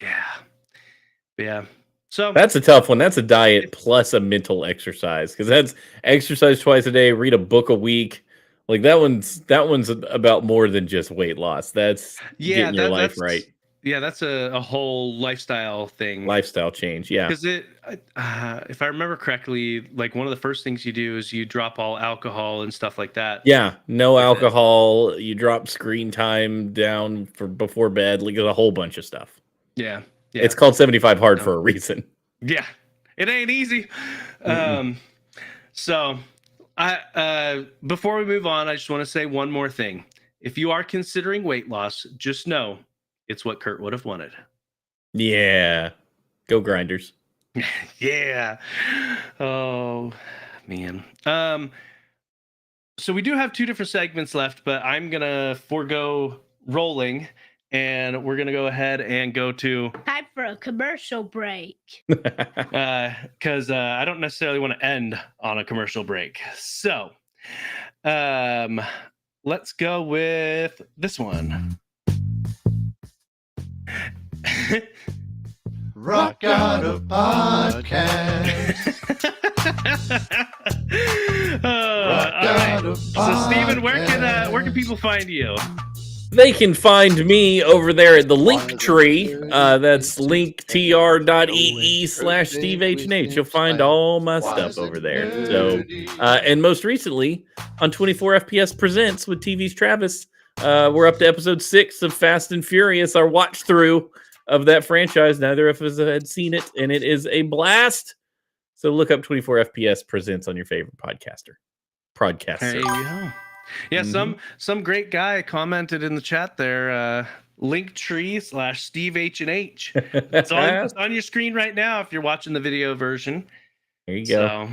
yeah. So That's a tough one. That's a diet plus a mental exercise, because that's exercise twice a day, read a book a week. Like that one's about more than just weight loss. That's getting your life right. Yeah, that's a whole lifestyle thing. Lifestyle change, yeah. Because if I remember correctly, like one of the first things you do is you drop all alcohol and stuff like that. Yeah, no alcohol. You drop screen time down for before bed. Like a whole bunch of stuff. Yeah. It's called 75 hard for a reason. Yeah, it ain't easy. So, before we move on, I just want to say one more thing. If you are considering weight loss, just know it's what Kurt would have wanted. Yeah, go Grinders. Yeah. Oh man. So we do have two different segments left, but I'm gonna forego rolling, and we're gonna go ahead and go to Time for a commercial break. because I don't necessarily want to end on a commercial break. So let's go with this one. Rock out of podcast. All right. So Steven, where can people find you? They can find me over there at the link tree. That's linktr.ee/SteveHNH. You'll find all my stuff over there. So, and most recently on 24 FPS Presents with TV's Travis, we're up to episode 6 of Fast and Furious, our watch through of that franchise. Neither of us had seen it, and it is a blast. So look up 24 FPS Presents on your favorite podcaster. There you go. Yeah, some great guy commented in the chat there, linktree/SteveHNH. It's on your screen right now if you're watching the video version. There you go.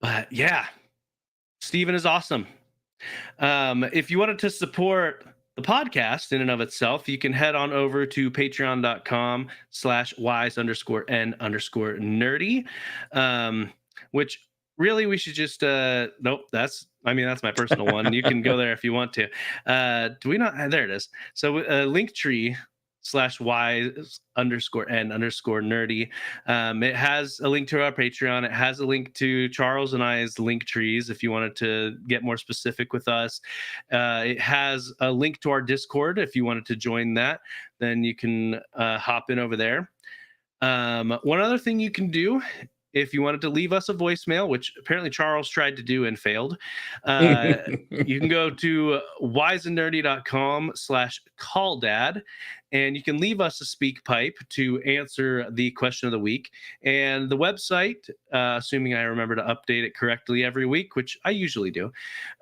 But yeah, Steven is awesome. If you wanted to support the podcast in and of itself, you can head on over to patreon.com/wise_n_nerdy, which really we should just nope, that's my personal one. You can go there if you want to. Do we not? There it is. So Linktree/wise_n_nerdy. It has a link to our Patreon. It has a link to Charles and I's link trees if you wanted to get more specific with us. It has a link to our Discord. If you wanted to join that, then you can hop in over there. One other thing you can do, if you wanted to leave us a voicemail, which apparently Charles tried to do and failed, you can go to wiseandnerdy.com/calldad, and you can leave us a speak pipe to answer the question of the week. And the website, assuming I remember to update it correctly every week, which I usually do,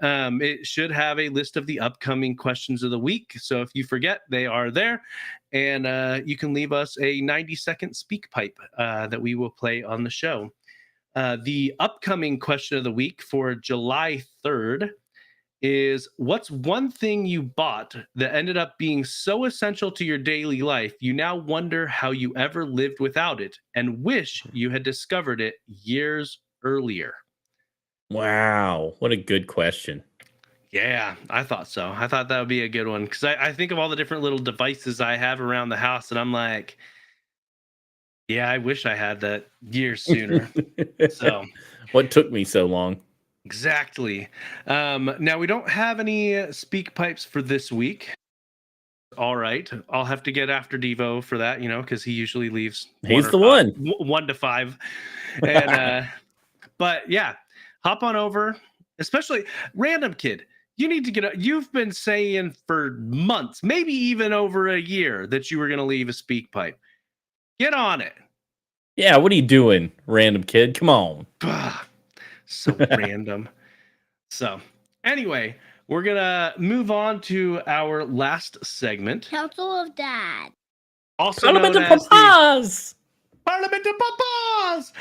it should have a list of the upcoming questions of the week. So if you forget, they are there. And you can leave us a 90-second speak pipe that we will play on the show. The upcoming question of the week for July 3rd is, what's one thing you bought that ended up being so essential to your daily life you now wonder how you ever lived without it and wish you had discovered it years earlier? Wow, what a good question. Yeah, I thought so. I thought that would be a good one, because I think of all the different little devices I have around the house, and I'm like, Yeah, I wish I had that years sooner. So What took me so long? exactly. Now we don't have any speak pipes for this week. All right, I'll have to get after Devo for that, because he usually leaves He's the one. 1 to 5, and but yeah, hop on over. Especially random kid, you need to get. You've been saying for months, maybe even over a year, that you were going to leave a speak pipe. Get on it. Yeah, what are you doing, random kid? Come on. So random. So, anyway, we're going to move on to our last segment, Council of Dad. also Parliament known of as the Papas. Parliament of Papas.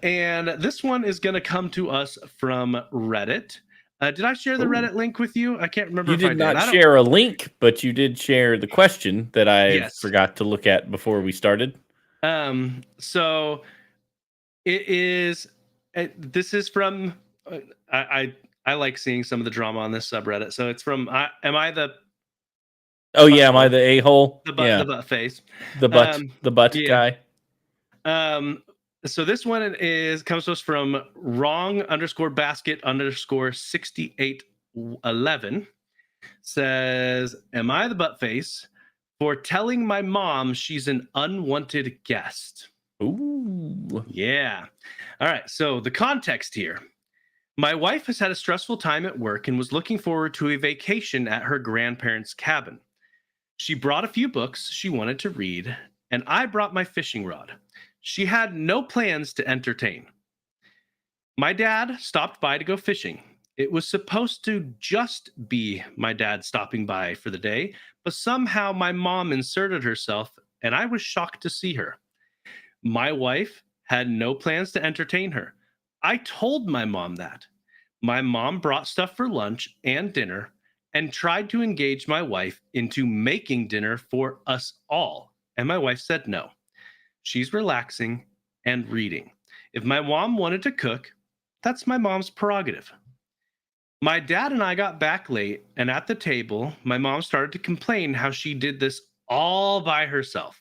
And this one is going to come to us from Reddit. Did I share the Reddit link with you? I can't remember You if I did did. not share a link, but you did share the question that I Yes. forgot to look at before we started. So it is. This is from. I like seeing some of the drama on this subreddit. So it's from. Am I the Oh yeah, am I the a-hole? the butt Yeah, the butt face? the butt yeah. guy. So this one comes to us from wrong_basket_6811. Says, "Am I the butt face for telling my mom she's an unwanted guest?" Ooh. Yeah. All right. So the context here. My wife has had a stressful time at work and was looking forward to a vacation at her grandparents' cabin. She brought a few books she wanted to read, and I brought my fishing rod. She had no plans to entertain. My dad stopped by to go fishing. It was supposed to just be my dad stopping by for the day, but somehow my mom inserted herself, and I was shocked to see her. My wife had no plans to entertain her. I told my mom that. My mom brought stuff for lunch and dinner and tried to engage my wife into making dinner for us all, and my wife said no. She's relaxing and reading. If my mom wanted to cook, that's my mom's prerogative. My dad and I got back late, and at the table, my mom started to complain how she did this all by herself.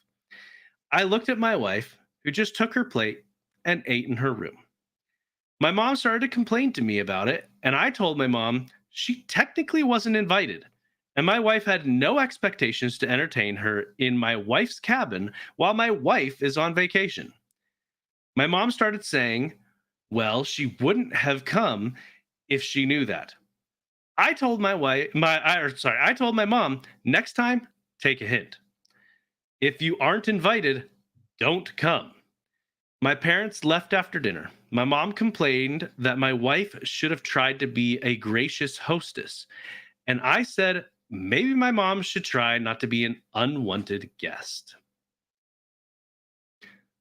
I looked at my wife, who just took her plate and ate in her room. My mom started to complain to me about it, and I told my mom she technically wasn't invited, and my wife had no expectations to entertain her in my wife's cabin while my wife is on vacation. My mom started saying, well, she wouldn't have come if she knew that. I told I told my mom, next time, take a hint. If you aren't invited, don't come. My parents left after dinner. My mom complained that my wife should have tried to be a gracious hostess. And I said, maybe my mom should try not to be an unwanted guest.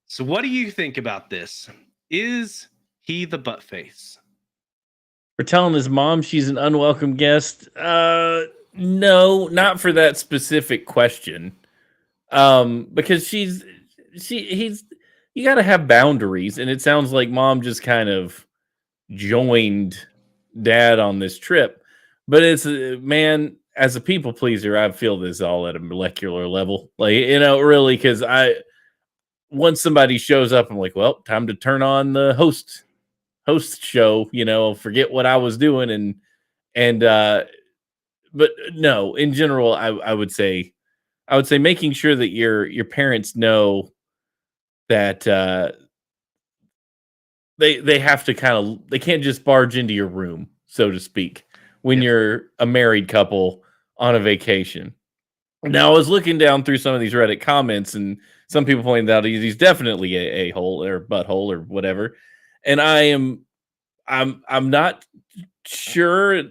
So, what do you think about this? Is he the butt face? For telling his mom she's an unwelcome guest? No, not for that specific question. Because he's you got to have boundaries, and it sounds like mom just kind of joined dad on this trip. But it's man, as a people pleaser, I feel this all at a molecular level, like really, because once somebody shows up, I'm like, well, time to turn on the host show, forget what I was doing and but no, in general, I would say making sure that your parents know that they have to they can't just barge into your room, so to speak, when Yep. you're a married couple on a vacation. Now, I was looking down through some of these Reddit comments, and some people pointed out he's definitely a hole or butthole or whatever, and I'm not sure.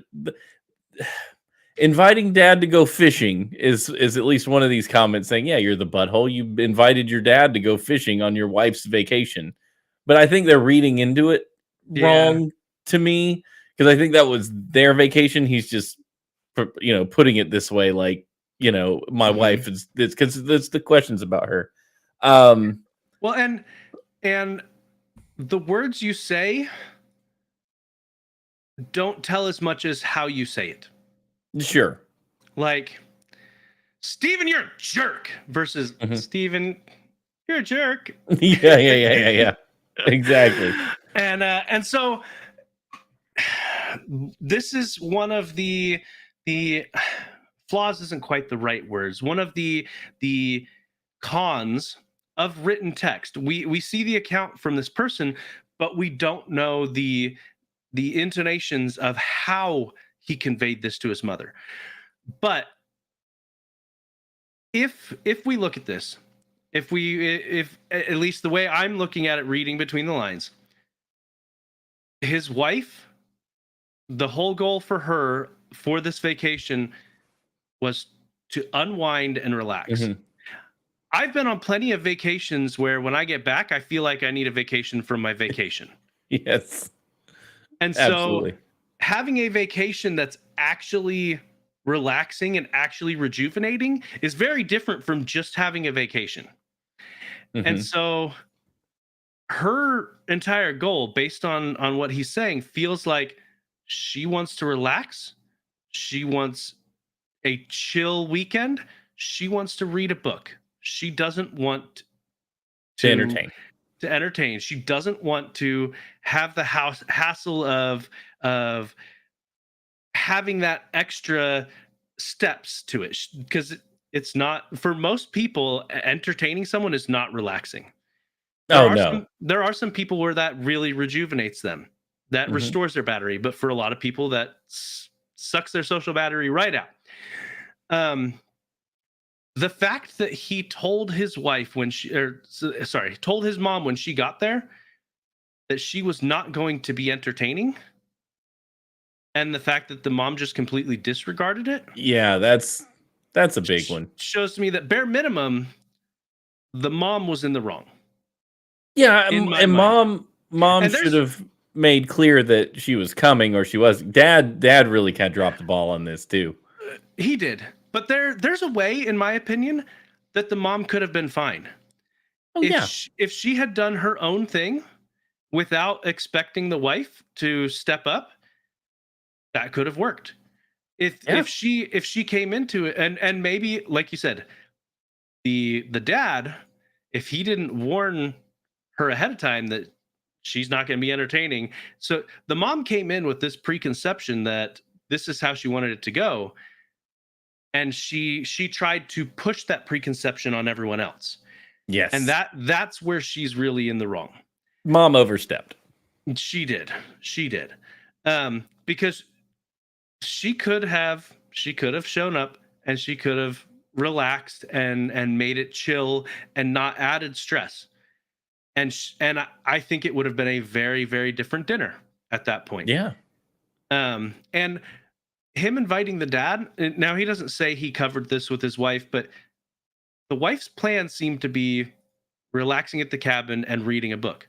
Inviting dad to go fishing is at least one of these comments saying, yeah, you're the butthole. You invited your dad to go fishing on your wife's vacation. But I think they're reading into it wrong to me, because I think that was their vacation. He's just, putting it this way, like, my wife is, because it's the questions about her. Well, and the words you say don't tell as much as how you say it. Sure. Like, Steven, you're a jerk versus Steven, you're a jerk. Yeah. Exactly. And so this is one of the flaws isn't quite the right words. One of the cons of written text. We see the account from this person, but we don't know the intonations of how he conveyed this to his mother. But if we look at this, if at least the way I'm looking at it, reading between the lines, his wife, the whole goal for her for this vacation was to unwind and relax. Mhm. I've been on plenty of vacations where when I get back, I feel like I need a vacation from my vacation. Yes. And so Absolutely. having a vacation that's actually relaxing and actually rejuvenating is very different from just having a vacation. And Mhm. so her entire goal, based on what he's saying, feels like she wants to relax. She wants a chill weekend. She wants to read a book. She doesn't want To entertain. to entertain. She doesn't want to have the hassle of having that extra steps to it, because it's not, for most people, entertaining someone is not relaxing. Oh no. There are some people where that really rejuvenates them, that Mhm. restores their battery, but for a lot of people that sucks their social battery right out. The fact that he told his wife told his mom when she got there that she was not going to be entertaining, and the fact that the mom just completely disregarded it, Yeah, that's a big one. shows to me that bare minimum, the mom was in the wrong. Yeah, In my and mind. mom And should there's have made clear that she was coming or she was. Dad really kind of dropped the ball on this too. He did, but there's a way, in my opinion, that the mom could have been fine. Oh yeah. If she had done her own thing without expecting the wife to step up, that could have worked. Yeah. If she came into it, and maybe, like you said, the dad, if he didn't warn her ahead of time that she's not going to be entertaining, so the mom came in with this preconception that this is how she wanted it to go, and she tried to push that preconception on everyone else, Yes. and that's where she's really in the wrong. Mom overstepped. She did because she could have shown up, and she could have relaxed and made it chill and not added stress, and I think it would have been a very, very different dinner at that point. Yeah. And him inviting the dad, now he doesn't say he covered this with his wife, but the wife's plan seemed to be relaxing at the cabin and reading a book.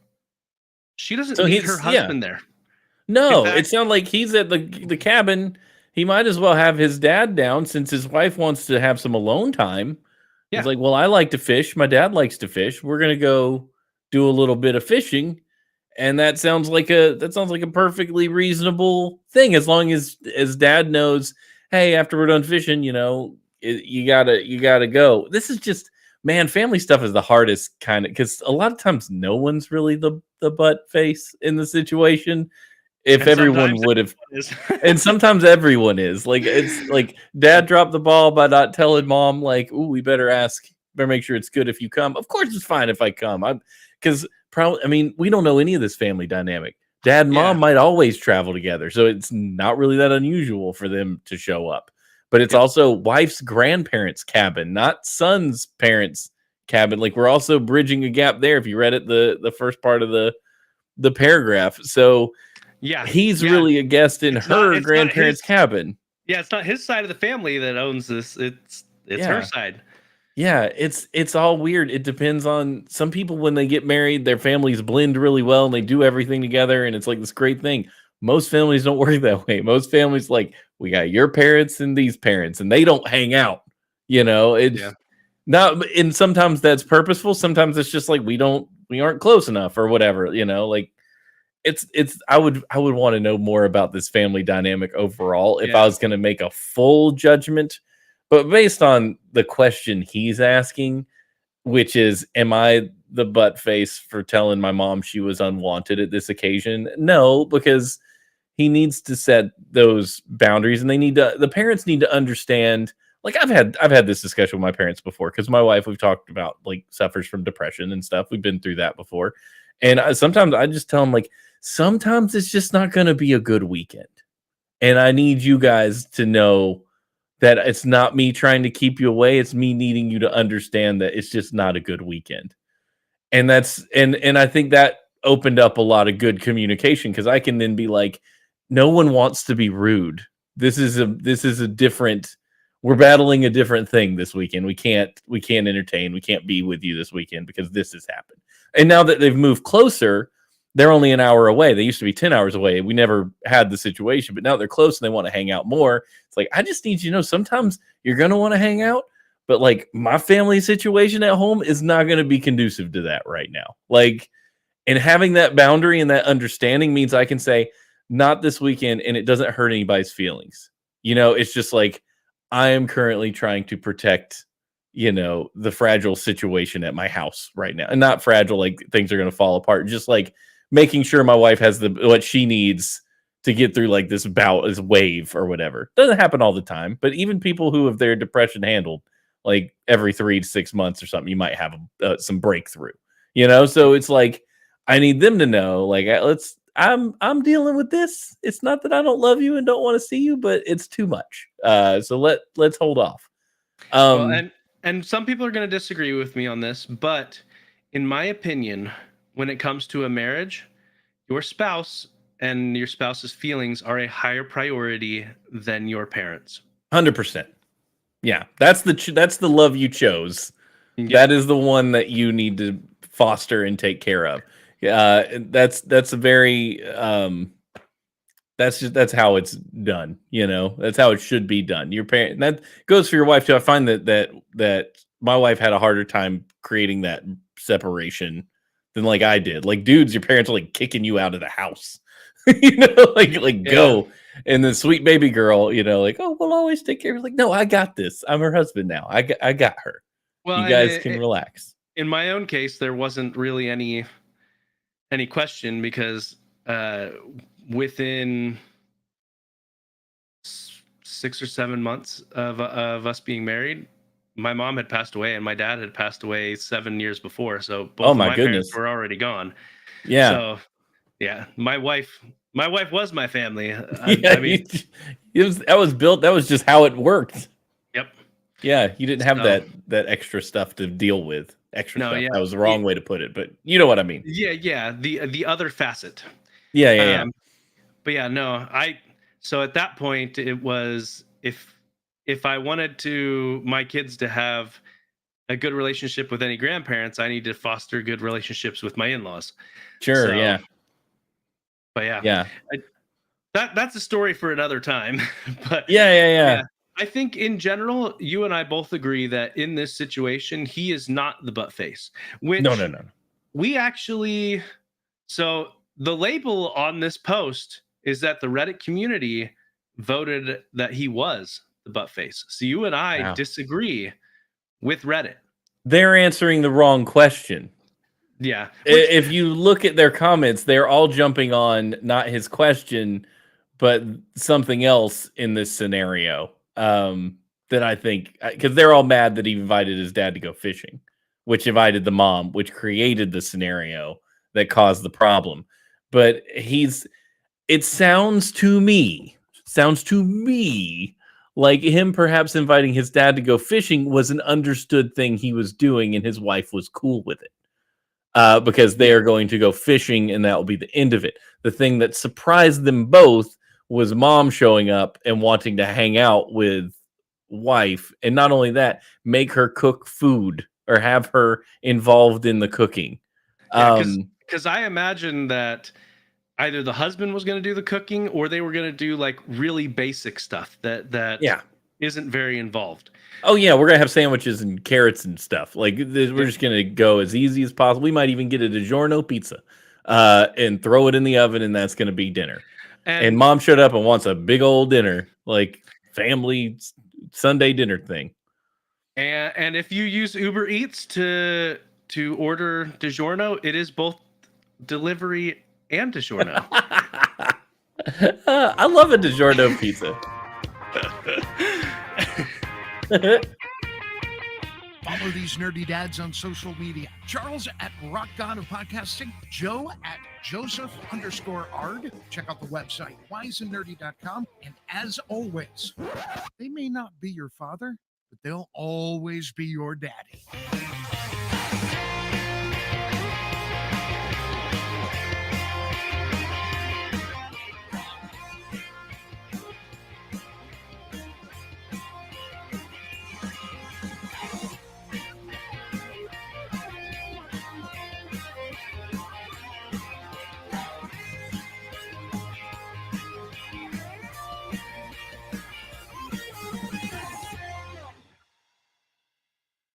She doesn't So need he's her husband there. No, In fact- it sounds like he's at the cabin. He might as well have his dad down since his wife wants to have some alone time. Yeah. He's like, well, I like to fish. My dad likes to fish. We're gonna go do a little bit of fishing, and that sounds like a perfectly reasonable thing as long as dad knows. Hey, after we're done fishing, you gotta go. This is just, man, family stuff is the hardest kind of, because a lot of times no one's really the butt face in the situation. If And everyone sometimes would have, is. and sometimes everyone is like, it's like dad dropped the ball by not telling mom, like, "Ooh, we better make sure it's good if you come." Of course, it's fine if I come. Because probably, I mean, we don't know any of this family dynamic. Dad and mom Yeah. might always travel together, so it's not really that unusual for them to show up. But it's Yep. also wife's grandparents' cabin, not son's parents' cabin. Like, we're also bridging a gap there. If you read it, the first part of the paragraph, so. Yeah, He's yeah. really a guest in It's her not grandparents' his- cabin. Yeah, it's not his side of the family that owns this. It's Yeah. her side. Yeah, it's all weird. It depends on some people. When they get married, their families blend really well and they do everything together, and it's like this great thing. Most families don't work that way. Most families, like, we got your parents and these parents, and they don't hang out. It's Yeah. not, and sometimes that's purposeful. Sometimes it's just like we aren't close enough or whatever. Like, it's I would want to know more about this family dynamic overall if I was going to make a full judgment, but based on the question he's asking, which is, am I the butt face for telling my mom she was unwanted at this occasion? No, because he needs to set those boundaries, and the parents need to understand. Like I've had this discussion with my parents before, because my wife, we've talked about, like, suffers from depression and stuff. We've been through that before. And sometimes I just tell them, like, sometimes it's just not going to be a good weekend. And I need you guys to know that it's not me trying to keep you away. It's me needing you to understand that it's just not a good weekend. And and I think that opened up a lot of good communication, because I can then be like, no one wants to be rude. This is a different, we're battling a different thing this weekend. We can't entertain. We can't be with you this weekend because this has happened. And now that they've moved closer, they're only an hour away. They used to be 10 hours away. We never had the situation, but now they're close and they want to hang out more. It's like, I just need you to know, sometimes you're going to want to hang out, but, like, my family situation at home is not going to be conducive to that right now. Like, and having that boundary and that understanding means I can say, not this weekend, and it doesn't hurt anybody's feelings. It's just like, I am currently trying to protect, the fragile situation at my house right now. And not fragile, like things are going to fall apart, just like making sure my wife has what she needs to get through, like, this wave or whatever. Doesn't happen all the time, but even people who have their depression handled, like, every 3 to 6 months or something, you might have some breakthrough, So it's like, I need them to know, like, I'm dealing with this. It's not that I don't love you and don't want to see you, but it's too much. So let's hold off. Well, and some people are going to disagree with me on this, but in my opinion, when it comes to a marriage, your spouse and your spouse's feelings are a higher priority than your parents. 100%. Yeah, that's the love you chose. Yeah. That is the one that you need to foster and take care of. That's a very that's how it's done. That's how it should be done. Your parent, that goes for your wife too. I find that my wife had a harder time creating that separation than, like, I did. Like, dudes, your parents are, like, kicking you out of the house, like, go. And the sweet baby girl, like, oh, we'll always take care of her. Like, no, I got this. I'm her husband now. I got her. Well, you guys can relax. In my own case, there wasn't really any question, because within 6 or 7 months of us being married, my mom had passed away and my dad had passed away 7 years before. So both of my parents were already gone. Yeah. So yeah, my wife was my family. I mean, that was just how it worked. Yep. Yeah, you didn't have that extra stuff to deal with. Extra stuff. Yeah. That was the wrong way to put it, but you know what I mean. Yeah. The other facet. Yeah. But yeah, no, so at that point it was, if I wanted my kids to have a good relationship with any grandparents, I need to foster good relationships with my in-laws. Sure, yeah. But yeah. That's a story for another time. But yeah. I think in general, you and I both agree that in this situation, he is not the butt face. Which No. We actually, so the label on this post is that the Reddit community voted that he was the butt face. So you and I disagree with Reddit. They're answering the wrong question. Yeah. If you look at their comments, they're all jumping on not his question, but something else in this scenario. That I think, because they're all mad that he invited his dad to go fishing, which invited the mom, which created the scenario that caused the problem. But it sounds to me like him perhaps inviting his dad to go fishing was an understood thing he was doing, and his wife was cool with it. Because they are going to go fishing, and that will be the end of it. The thing that surprised them both was mom showing up and wanting to hang out with wife, and not only that, make her cook food or have her involved in the cooking. Because I imagine that either the husband was going to do the cooking, or they were going to do, like, really basic stuff that isn't very involved. Oh yeah, we're gonna have sandwiches and carrots and stuff. Like, we're just gonna go as easy as possible. We might even get a DiGiorno pizza, and throw it in the oven, and that's gonna be dinner. And mom showed up and wants a big old dinner, like family Sunday dinner thing. And if you use Uber Eats to order DiGiorno, it is both delivery and DiGiorno. I love a DiGiorno pizza. Follow these nerdy dads on social media. Charles at Rock God of Podcasting. Joe at Joseph_Ard. Check out the website, wiseandnerdy.com. And as always, they may not be your father, but they'll always be your daddy.